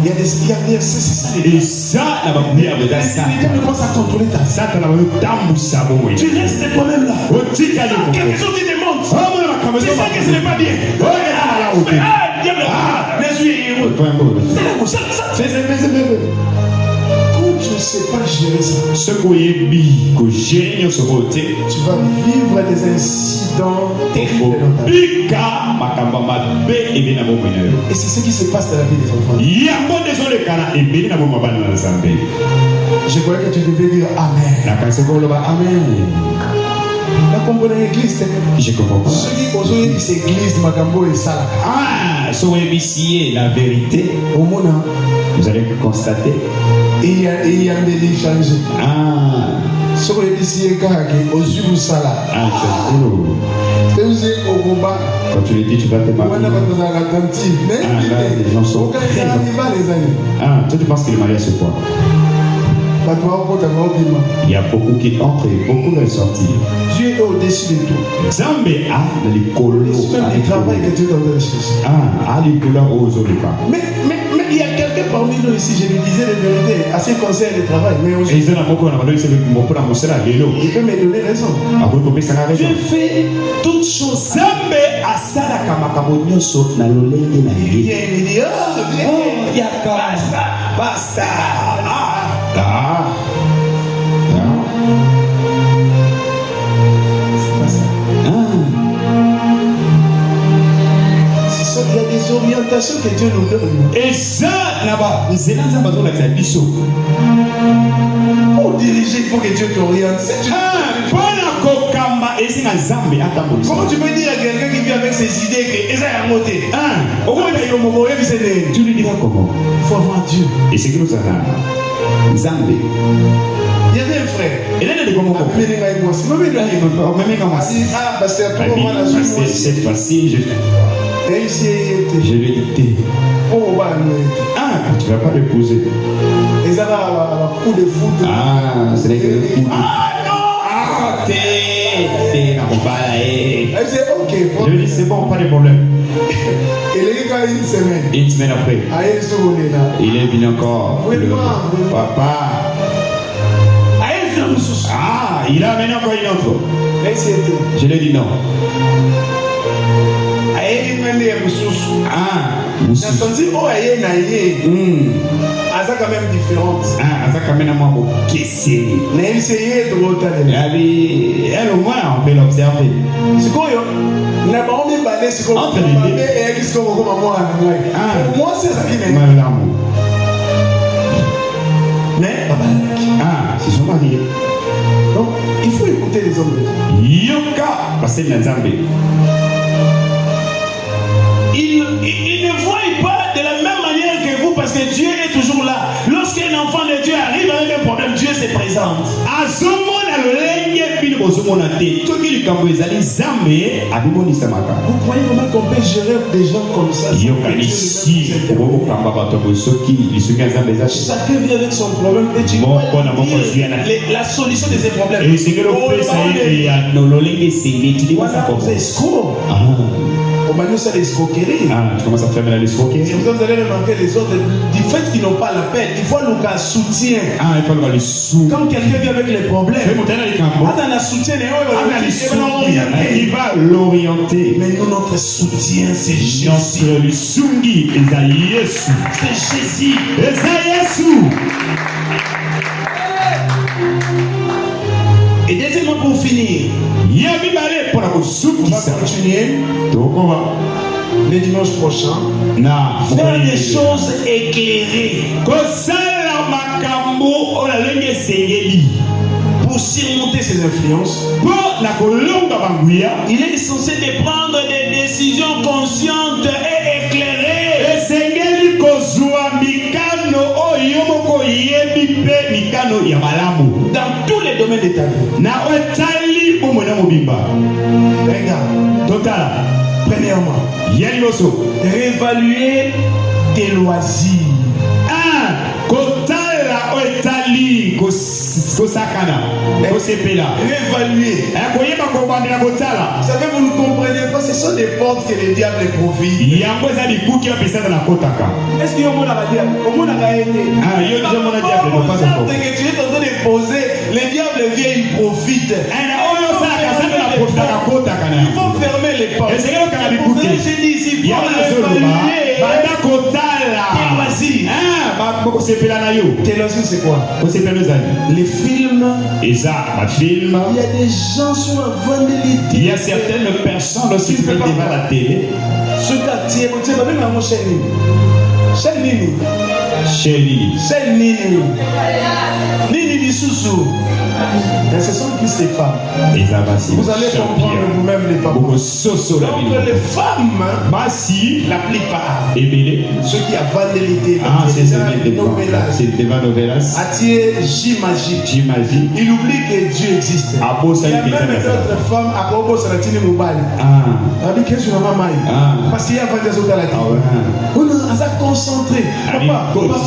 Il y a des c'est ça. Il commence à contrôler ta vie. Tu restes toi-même là. Quelque chose qui te montre. Tu sais que ce n'est pas bien. Tu ne sais pas gérer ça. Tu vas vivre des incidents terribles dans ta vie. Et c'est ce qui se passe dans la vie des enfants. Je croyais que tu devais dire Amen. Je comprends pas. Ah, si vous ébissez la vérité, vous allez constater. Ah, quand tu le dis, tu vas te marier. Ah, là, les gens sont très... Ah, toi, tu penses que le mariage, c'est quoi? Il y a beaucoup qui entrent et beaucoup qui sortent. Dieu est au-dessus de tout. Zambé a les colos. C'est même le travail que Dieu est en train de chercher. Ah, les couleurs aux autres. Mais il y a quelqu'un parmi nous ici, je lui disais la vérité, à ce conseil de travail. Mais aujourd'hui, il peut me donner raison. Dieu fait toutes choses. Zambé a ça la kamakamonyoso na lolenge na il vient et me dit, oh, viens, basta. Il y a des orientations que Dieu nous donne. Et ça, là-bas, pour diriger, il faut que Dieu t'oriente. Comment tu peux dire à quelqu'un qui vit avec ses idées que ça est à côté? Tu lui diras comment? Il faut avoir Dieu. Et c'est que nous avons Zambé. Il y avait un frère. Et là, il est comment? Cette fois-ci, je l'ai dicté. Ah, tu ne vas pas l'épouser. Ils avaient un coup de foot. Ah, c'est les gars. Ah non! Ah, t'es ok. Je lui ai dit, c'est bon, pas de problème. Une semaine après, il est venu encore. Papa. Ah, il a amené encore une autre. Je lui ai dit non. Ah, Asa quand même différente. Ah, Asa quand même à moi qu'est-ce mais essayez de retarder. Elle au moins on peut l'observer. C'est quoi yo? Na ba on me balé c'est quoi? Entre les deux. Et qu'est-ce qu'on comme moi? Ah, moi c'est ça qui m'est. Mais ah, c'est son mari. Donc, il faut écouter les hommes de Dieu. Yoka, parce que Nzambe. Il ne voit pas de la même manière que vous parce que Dieu est toujours là. Lorsqu'un enfant de Dieu arrive avec un problème, Dieu se présente. Vous croyez vraiment qu'on peut gérer des gens comme ça? Chacun vit avec son problème et tu vois la solution de ses problèmes. C'est escroc. On va nous faire l'escroquerie. Ah, tu commences à faire l'escroquerie. Et vous allez remarquer les autres, du fait qu'ils n'ont pas la peine, il faut le soutien. Ah, il faut le soutien. Quand quelqu'un vit avec les problèmes, il va l'orienter. Mais nous, notre soutien, c'est Jésus. C'est Jésus. Et deuxièmement, pour finir, on va continuer le dimanche prochain. Faire des choses éclairées pour surmonter ces influences. Il est censé de prendre des décisions conscientes et éclairées. Dans tous les domaines de ta vie. Regarde. Premièrement, réévaluer tes loisirs. Réévaluer. Vous savez, vous ne comprenez pas, ce sont des portes que le diable profite. Est-ce qu'il y a un diable? Que tu es en train de poser, le diable vient, il profite. Il faut fermer les portes. J'ai dit ici, il faut réévaluer tes loisirs, c'est quoi? Les films. Il y a des gens sur la voie de l'été. Il y a certaines personnes lorsqu'ils sont devant la télé. Ce quartier, vous savez, même mon chaîne. Chez Nini. C'est Nini. Nini Bisusu. Et ce sont plus les femmes. Vous allez comprendre vous-même les papas. Donc les femmes, la plupart, ceux qui ont vandalité, c'est des novelas. Attirer J-Magie. Il oublie que Dieu existe. Il y a même d'autres femmes à propos de la tine mobile. Qu'est-ce que tu as? Parce qu'il y a des autres à la tine. On a concentré. Papa, on a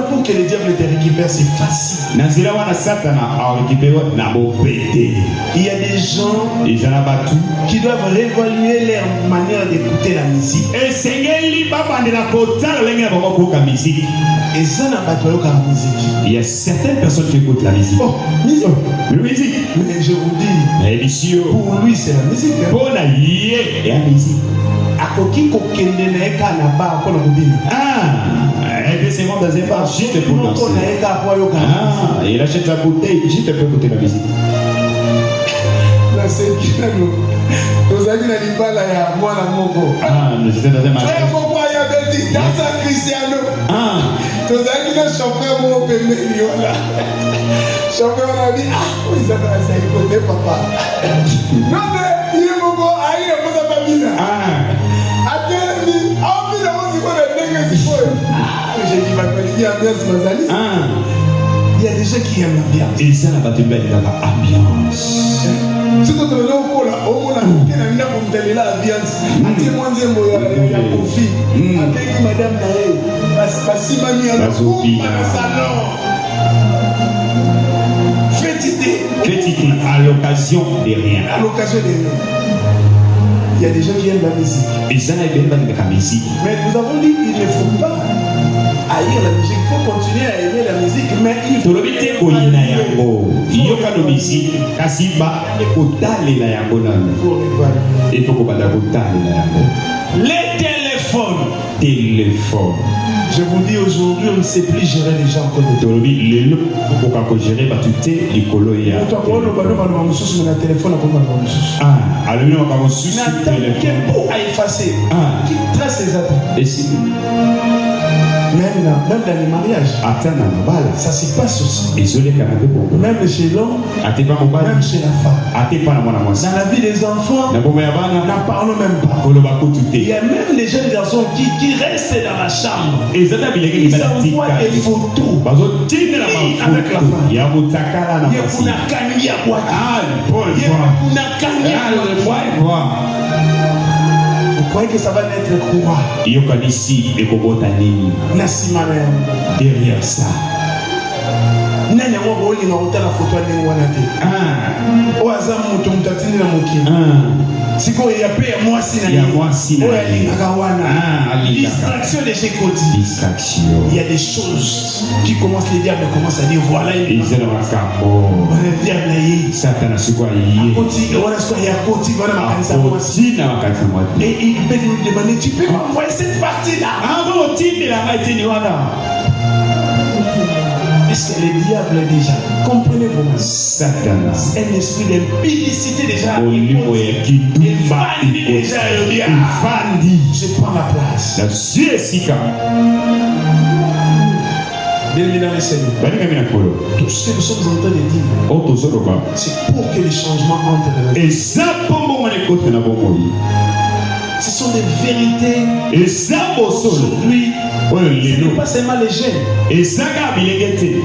pour que le diable te récupère, c'est facile. Il y a des gens qui doivent réévaluer leur manière d'écouter la musique. Et ça n'a pas de musique. Il y a certaines personnes qui écoutent la musique. Oh, musique. Musique. Mais je vous dis, pour lui c'est la musique. Pour la et la musique. Elle se rend dans un bar juste pour danser. Il achète sa bouteille juste pour écouter la musique. Nous étions dans un marché. Chauffeur a dit, oui, ça va écouter papa. Non, mais il est mon beau, il est mon famille. J'ai dit, il y a il y a des gens qui aiment l'ambiance. Et ça, la belle ambiance. Si tu te donnes au là, au moins, il y a une ambiance. Il y a un profit. Avec madame Naé, parce que mamie a le salon. Fétité à l'occasion de rien. À l'occasion de rien. Il y a des gens qui aiment la musique. Et ça, il aime la musique. Mais nous avons dit qu'il ne faut pas haïr la musique. Il faut continuer à aimer la musique. Mais il faut. Il faut qu'on les téléphones. Je vous dis aujourd'hui, on ne sait plus gérer les gens comme des téléphones. Qui trace les attraits. Même dans les mariages, ça se passe aussi. Même chez l'homme, même chez la femme. Dans la vie des enfants, n'en parlons même pas. Il y a même les jeunes garçons qui restent dans la chambre. Ils envoient des photos avec la femme. Il y a vous croyez que ça va être quoi? Derrière ça. Distraction de chez côté. Il y a des choses qui commencent, les diables commencent à dire voilà. Le diable et il peut nous demander, tu peux m'envoyer cette partie-là? Est-ce que le diable est déjà, comprenez-vous, Satanas, un esprit d'impudicité déjà, il je prends la place. Bien-aimés dans le Seigneur, tout ce que nous sommes en train de dire, c'est pour que les changements entrent dans la vie. Ce sont des vérités. Aujourd'hui, ce n'est pas seulement les jeunes.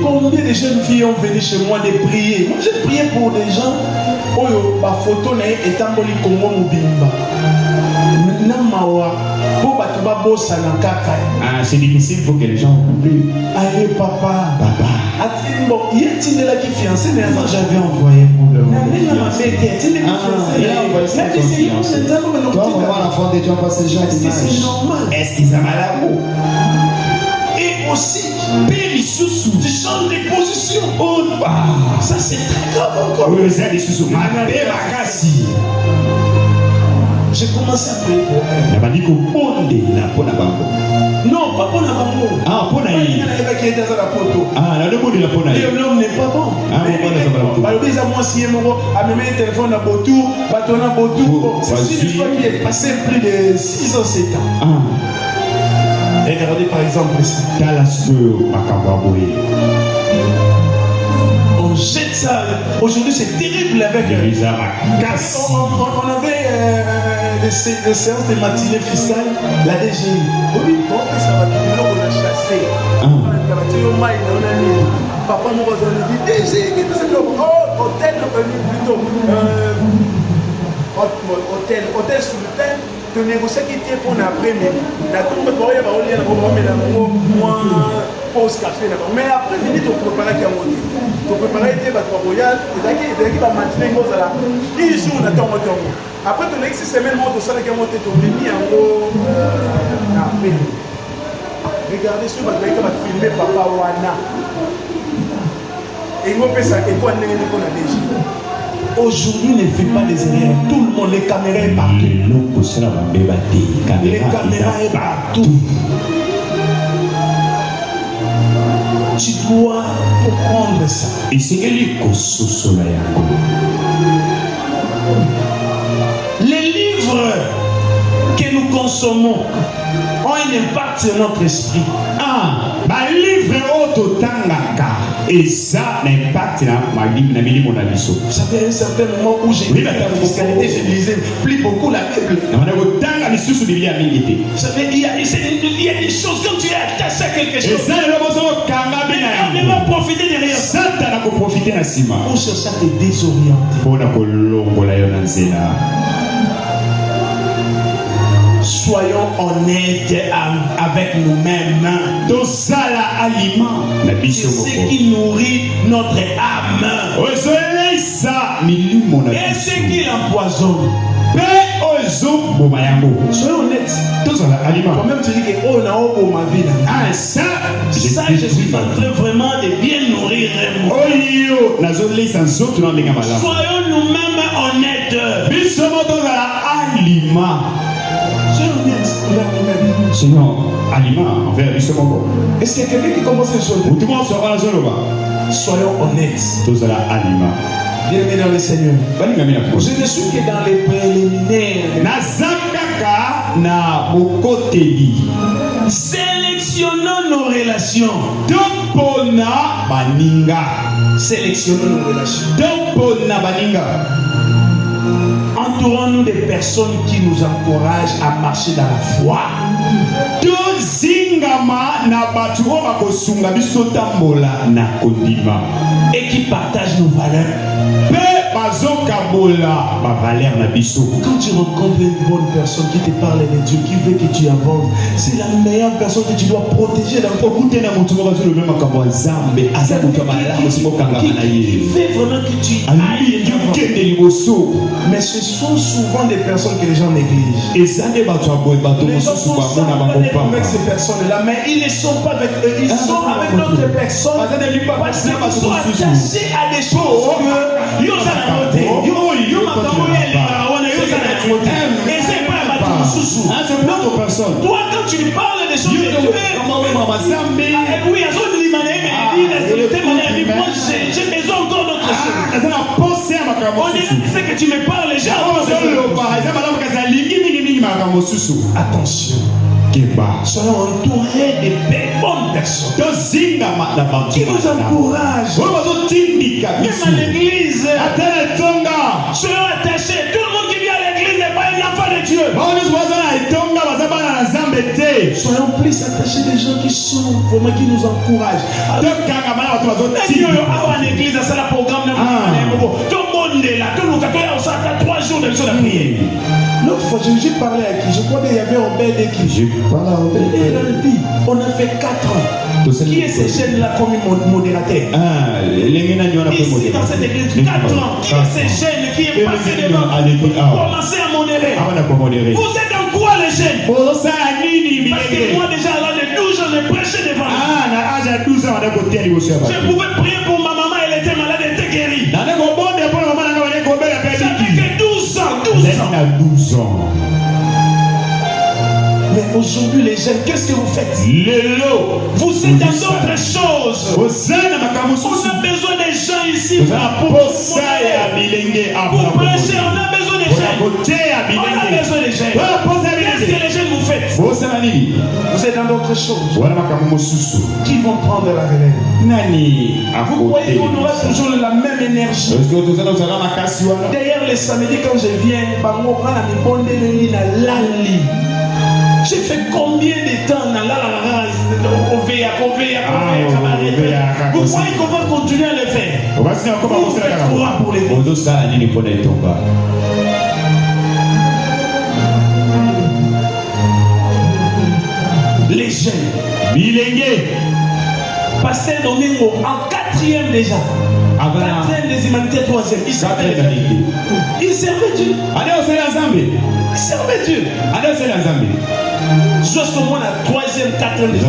Combien de jeunes filles ont venu chez moi de prier? Moi, j'ai prié pour des gens. Ma photo n'est pas Congo Mobimba. C'est difficile pour que les gens oublient. Allez, papa. Il y a une là qui est fiancée. J'avais envoyé pour le moment. C'est normal. Est-ce qu'ils ont l'amour? Et aussi, tu changes de position. Ça, c'est très grave encore. J'ai commencé à prier pour elle. Non, pas pour la bango. Il y a qui était dans la photo. L'homme n'est pas bon. a même un téléphone à Botour, bâton à Botour. C'est une histoire qui est passée plus de 6 ans, 7 ans. Regardez par exemple ici. On jette ça. Aujourd'hui c'est terrible avec. On avait des séances de matinée fiscale, la DGI. Oui, ça va on a chassé. Papa nous a dit DGI, hôtel plutôt. Hôtel sous le thème. De négocier qui était pour l'après-midi. La tombe pour y avoir pause café. Mais après-midi, tu préparais qui a monté. Tu préparais était battu royal, et qui va maintenir aux là. 10 jours, on attend mon temps. Après, tu n'as que 6 semaines, tu sais qui a monté ton mini en gros. Regardez ce que tu vas filmer Papa Wana. Et on peut ça, et toi, on a déjà. Aujourd'hui, ne fais pas des erreurs. Tout le monde, les caméras est partout. Les caméras est partout. Tu dois comprendre ça. Et c'est les livres que nous consommons ont un impact sur notre esprit. Livre autotangaka. Et ça n'impacte ma vie, mon avis. Ça fait un certain moment où j'ai vu la fiscalité, je lisais plus beaucoup la Bible. Vous savez, il y a des choses quand tu es attaché à quelque chose. On ne va profiter derrière ça. Pour chercher à te désorienter. Soyons honnêtes avec nous-mêmes. C'est ce qui nourrit notre âme. Et ce qui l'empoisonne. Soyons honnêtes. Toi-même tu dis que oh non, ma vie. Ça, je suis en train vraiment de bien nourrir mon. Soyons nous-mêmes honnêtes. Sinon, aliment envers lui, c'est bon. Est-ce qu'il y a quelqu'un qui commence à chanter? Tout le monde sera là, soyons honnêtes. Tous à la aliment. Bien-aimé dans le Seigneur. Je ne suis que dans les préliminaires. Nazakaka na mokoteli. Sélectionnons nos relations. Topona baninga. Sélectionnons nos relations. Topona baninga. Entourons-nous des personnes qui nous encouragent à marcher dans la foi. Et qui partagent nos valeurs. Quand tu rencontres une bonne personne qui te parle de Dieu, qui veut que tu avances, c'est la meilleure personne que tu dois protéger dans ton côté. Qui veut vraiment que tu ailles. Mais ce sont souvent des personnes que les gens négligent. Les gens sont avec ces personnes-là, mais ils ne sont pas avec eux, ils sont avec d'autres personnes parce qu'ils sont attachés à des choses que et c'est pas toi quand tu lui parles des choses de Dieu, oui, j'ai besoin encore d'autres choses. On dit c'est que tu me parles, les gens. Attention. Soyons entourés de bonnes personnes qui nous encouragent. Même à l'église, soyons attachés. Tout le monde qui vient à l'église n'est pas un enfant de Dieu. Soyons plus attachés des gens qui sont vraiment qui nous encouragent. Ça la programme tout le monde est là. Tout le monde a 3 jours de prière. L'autre fois, j'ai parlé à qui? Je crois qu'il y avait Obed et qui? J'ai parlé à Obed. Et il a dit, on a fait 4 ans. Qui est ces jeunes-là comme modérateur? Ici dans cette église, 4 ans. Qui est ces jeunes qui est passé devant? Commencez à modérer. Vous êtes en quoi les jeunes? Parce que moi déjà à l'âge de 12 ans, j'ai prêché devant. Je pouvais prier pour ma maman, elle était malade, elle était guérie. Ça fait que 12 ans. Mais aujourd'hui, les jeunes, qu'est-ce que vous faites? Vous êtes dans d'autres choses. On a besoin des gens ici pour Pour prêcher, on a besoin des jeunes. On a besoin des jeunes. Qu'est-ce que les jeunes vous faites? Vous êtes dans d'autres choses. Qui vont prendre la relève? Vous croyez qu'on aura toujours la même énergie? D'ailleurs, les samedis, quand je viens, j'ai fait combien de temps dans vous croyez qu'on va continuer à le faire? Vous faites quoi pour les autres? Les jeunes. Pasteur Domingo, en 4e déjà. 4e des humanités, 3e. Il servait Dieu. Il servait Dieu. Il servait Dieu. Jusqu'au moins la 3e, 4e des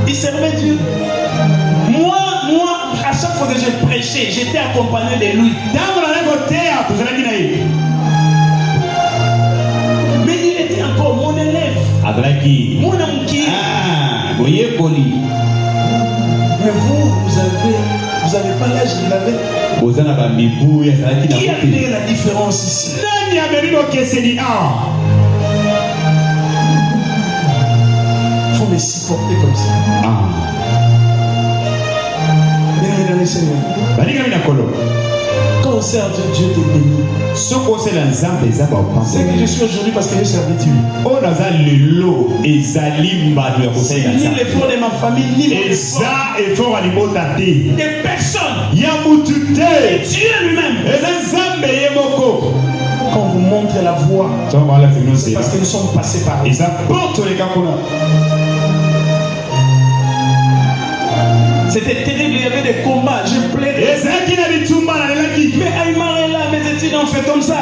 il servait Dieu. Moi, à chaque fois que je prêchais, j'étais accompagné de lui. Mais il était encore mon élève. Mon amouki. Mais vous avez pas l'âge qu'il avait. Qui a fait la différence ici? Il faut me supporter comme ça. Bien aimé Seigneur. Quand on sert Dieu, Dieu te bénit. C'est que je suis aujourd'hui parce que j'ai servi Dieu. Ni l'effort de ma famille, ni l'effort des personnes. Et Dieu lui-même. Quand on vous montre la voie, c'est parce que nous sommes passés par là. C'était terrible, il y avait des combats, je plairais. Mais Aïmarella, mes études ont fait comme ça.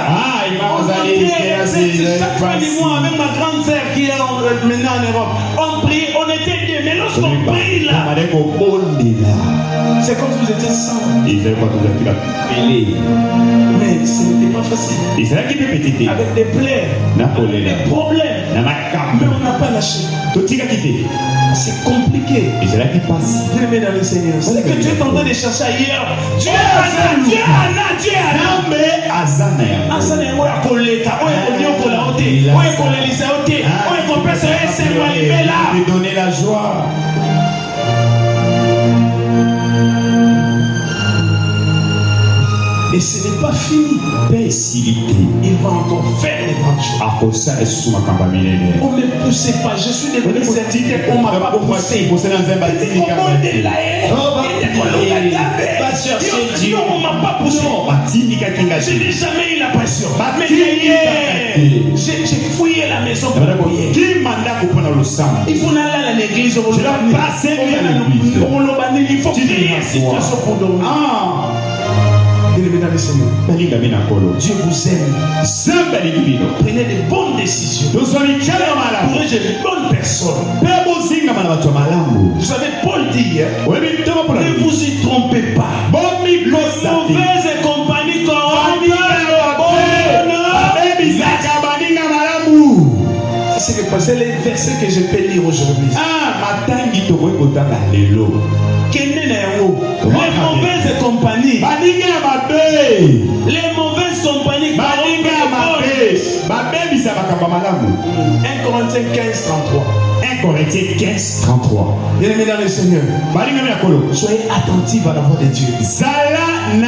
Chaque fin du mois, avec ma grande sœur qui est maintenant en Europe, on prie, on était deux, mais lorsqu'on prie là, c'est comme si vous étiez 100. Mais ce n'était pas facile. Avec des plaies, avec des problèmes. Mais on n'a pas lâché. C'est compliqué. Bien dans le Seigneur. C'est que Dieu est en train de chercher ailleurs. Dieu de donner la joie. Et ce n'est pas fini. Il va encore faire des grandes choses. On ne me poussait pas. Je suis devenu certifié qu'on ne m'a pas poussé. On ne m'a pas poussé. Je n'ai jamais eu la pression. Mais j'ai fouillé la maison pour prier. Il faut aller à l'église. Il faut prier situation pour dormir. Dieu vous aime. Prenez de bonnes décisions. Encouragez de bonnes personnes. Vous savez, Paul dit, ne vous y trompez pas. Mauvaise compagnie corrompt la bonne. C'est les versets que je peux lire aujourd'hui. Les mauvaises compagnies. Les mauvaises compagnies. 1 Corinthiens 15, 33. 1 Corinthiens 15, 33. Bien-aimés dans le Seigneur, soyez attentifs à la voix de Dieu. Il y a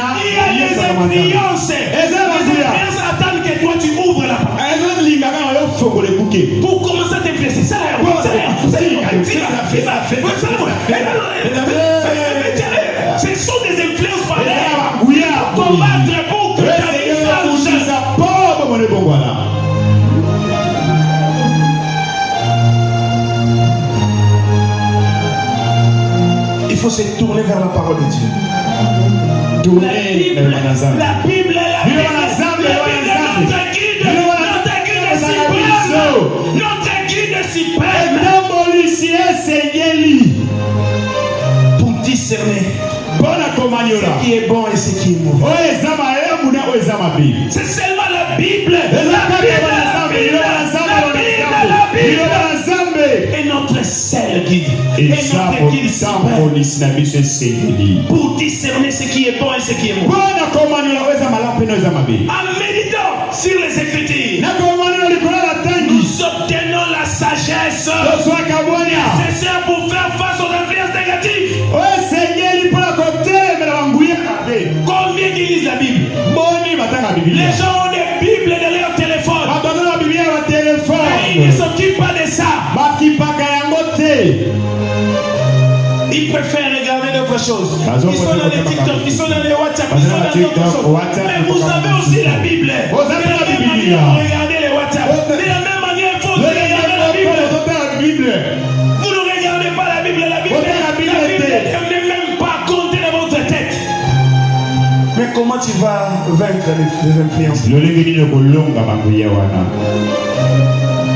des influences. Les influences attendent que toi tu ouvres la porte. Pour commencer à t'influencer. Ça ce sont des influences pareilles. Combattre pour que ta vie change. Il faut se tourner vers la parole de Dieu. La Bible est notre guide. Notre guide suprême. Pour discerner ce qui est bon et ce qui est mauvais. C'est seulement la Bible. La Bible est notre seule fidèle guide. Et Et notre guide suprême pour discerner ce qui est bon et ce qui est mauvais. En méditant sur les Écritures, nous obtenons la sagesse nécessaire pour faire face aux influences négatives. Combien qui lisent la Bible? Les gens ont des Bibles dans leur téléphone. Mais ils ne s'occupent pas de ça. Ils préfèrent regarder d'autres choses. Ils sont dans les TikTok, ils sont dans les WhatsApp, ils sont dans d'autres choses. Mais vous avez aussi la Bible. De la même manière, vous regardez les WhatsApp. De la même manière, il faut regarder la Bible. Vous ne regardez pas la Bible. La Bible n'est même pas comptée dans votre tête. Mais comment tu vas vaincre les influences?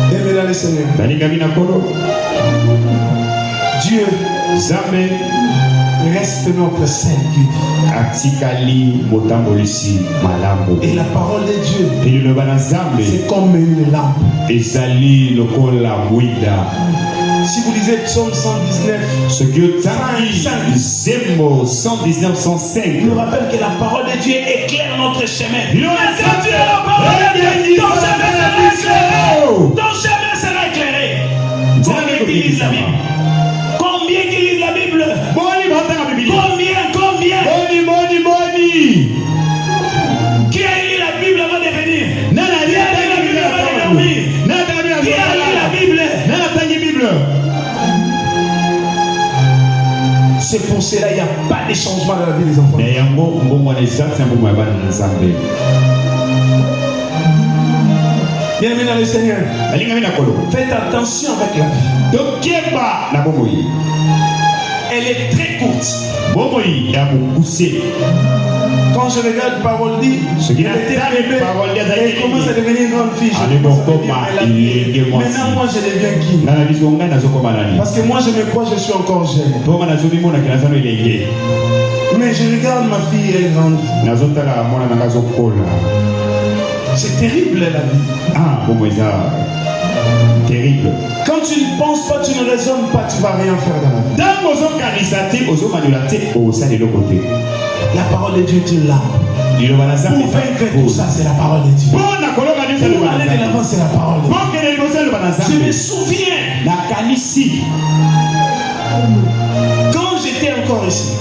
Aimez le Seigneur. Dieu reste notre saint guide. Et la parole de Dieu, c'est comme une lampe. Si vous lisez Psaume 119, ce que Zemmo 105 nous rappelle que la parole de Dieu éclaire notre chemin. Quand tu as la parole de Dieu, ton chemin sera éclairé. Ton chemin sera éclairé. Combien qui lisent la Bible? Combien qui lisent la Bible? Combien? Qui a lu la Bible avant de venir? Qui a lu la Bible avant de dormir? Qui a lu la Bible? C'est pour cela qu'il n'y a pas de changement dans la vie des enfants. Bien-aimé dans le Seigneur, faites attention avec la vie. Elle est très courte. Quand je regarde parole dit, elle était bébé, elle commence à devenir une grande fille. Maintenant, moi, je deviens qui? Parce que moi, je me crois, je suis encore jeune. Mais je regarde ma fille, elle grandit. C'est terrible la vie. Terrible. Quand tu ne penses pas, tu ne raisonnes pas, tu ne vas rien faire dans la vie. La parole de Dieu est une lampe. Pour vaincre tout ça, c'est la parole de Dieu. Pour aller de l'avant, c'est la parole de Dieu. Je me souviens, quand j'étais encore ici,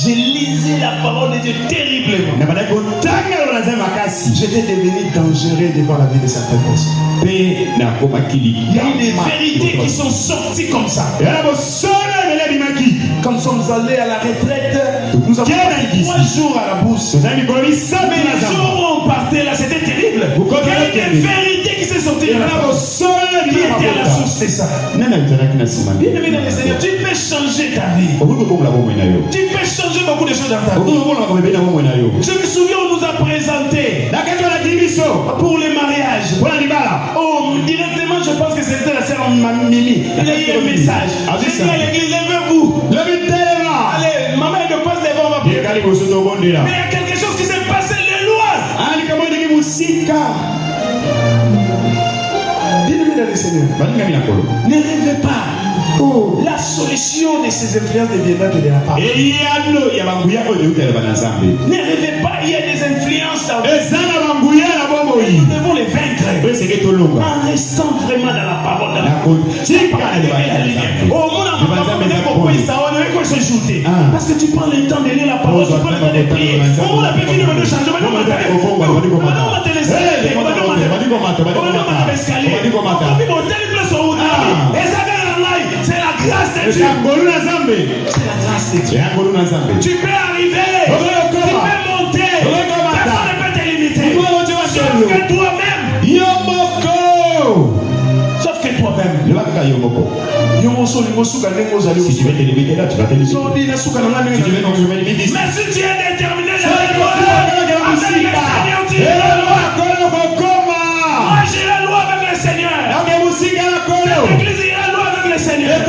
j'ai lisé la parole de Dieu terriblement. J'étais devenu dangereux devant la vie de certaines personnes. Il y a eu des vérités qui sont sorties comme ça. Quand nous sommes allés à la retraite, nous avons passé 3 jours à la bourse. Mais les jours où on partait là, c'était terrible. Il y a eu des vérités qui sont sorties. Qui était à la source de ça? Bien-aimé dans le Seigneur, tu peux changer ta vie. Tu peux changer beaucoup de choses dans ta vie. Je me souviens, on nous a présenté pour les mariages. Oh, directement, je pense que c'était la sœur Mimi. Il y a eu un message. J'ai dit à l'église, levez-vous. Allez, maman, elle ne passe devant ma prière. Mais il y a quelque chose qui s'est passé de loin. Dis-le dans le Seigneur. Ne rêvez pas. La solution de ces influences de bien-être de la parole. Ne rêvez pas, il y a des influences dans nous devons les vaincre en restant vraiment dans la parole. Parce que tu prends le temps de lire la parole, tu prends le temps de prier. On a besoin de nous changer. C'est la grâce de Dieu. C'est la grâce de Dieu. Tu peux arriver. Tu peux monter. Personne ne peut te limiter. Sauf que toi-même. Sauf que toi-même. Mais si tu es déterminé, moi j'irai loin avec le Seigneur. Cette église ira loin avec le Seigneur.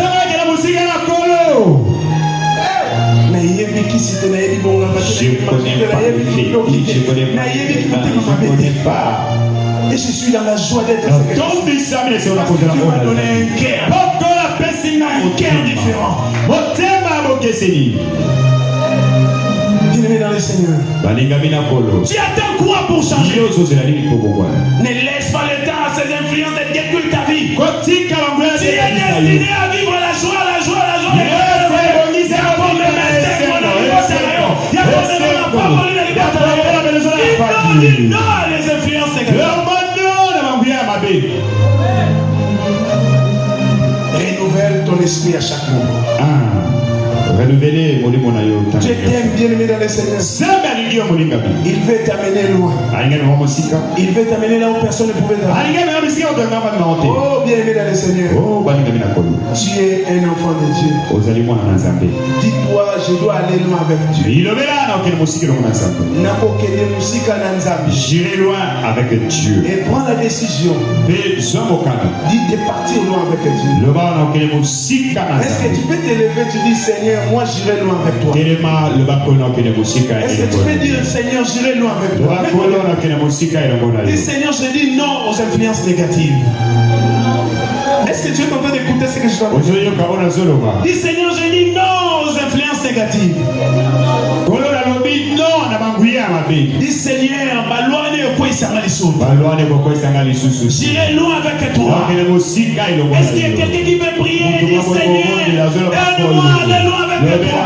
Et je suis dans la joie d'être. Tu m'as donné un cœur. décennies. Bien-aimé dans le Seigneur. Tu attends quoi pour changer? Ne laisse pas le temps à ces influences de détruire ta vie. Tu es destiné à vivre la joie, la joie, la joie. Il non à les influences négatives. Renouvelle ton esprit à chaque moment. Renouveler mon Je t'aime, bien-aimé dans le Seigneur. Il veut t'amener loin. Il veut t'amener là où personne ne pouvait t'amener. Oh, bien-aimé dans le Seigneur. Tu es un enfant de Dieu. Dis-toi, je dois aller loin avec Dieu. J'irai loin avec Dieu. Et prends la décision. Dis de partir loin avec Dieu. Est-ce que tu peux te lever, tu dis Seigneur, moi j'irai loin avec toi. Est-ce que tu peux dire Seigneur, j'irai loin avec toi? Dis Seigneur, je dis non aux influences négatives. Est-ce que tu es content d'écouter ce que je dois dire? Dis Seigneur, je dis non aux influences négatives. Dis Seigneur, j'irai loin avec toi. Est-ce qu'il y a quelqu'un qui peut prier? Dis Seigneur, aide-moi à aller loin avec toi.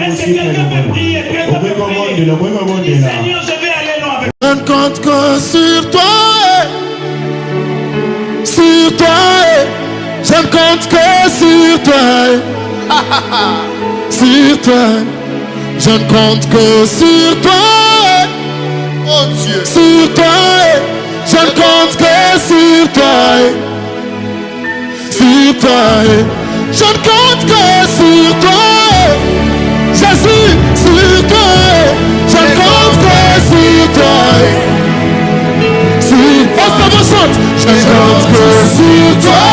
Est-ce que quelqu'un peut prier? Dis Seigneur, je vais aller loin avec toi. Je ne compte que sur toi. Sur toi. Je ne compte que sur toi. Sur toi. Je ne compte que sur toi. Oh Dieu. Sur toi. Je ne compte que sur toi. Sur toi. Je ne compte que sur toi. Jésus, sur toi. Je ne compte que sur toi. Sur toi. Je ne compte que sur toi.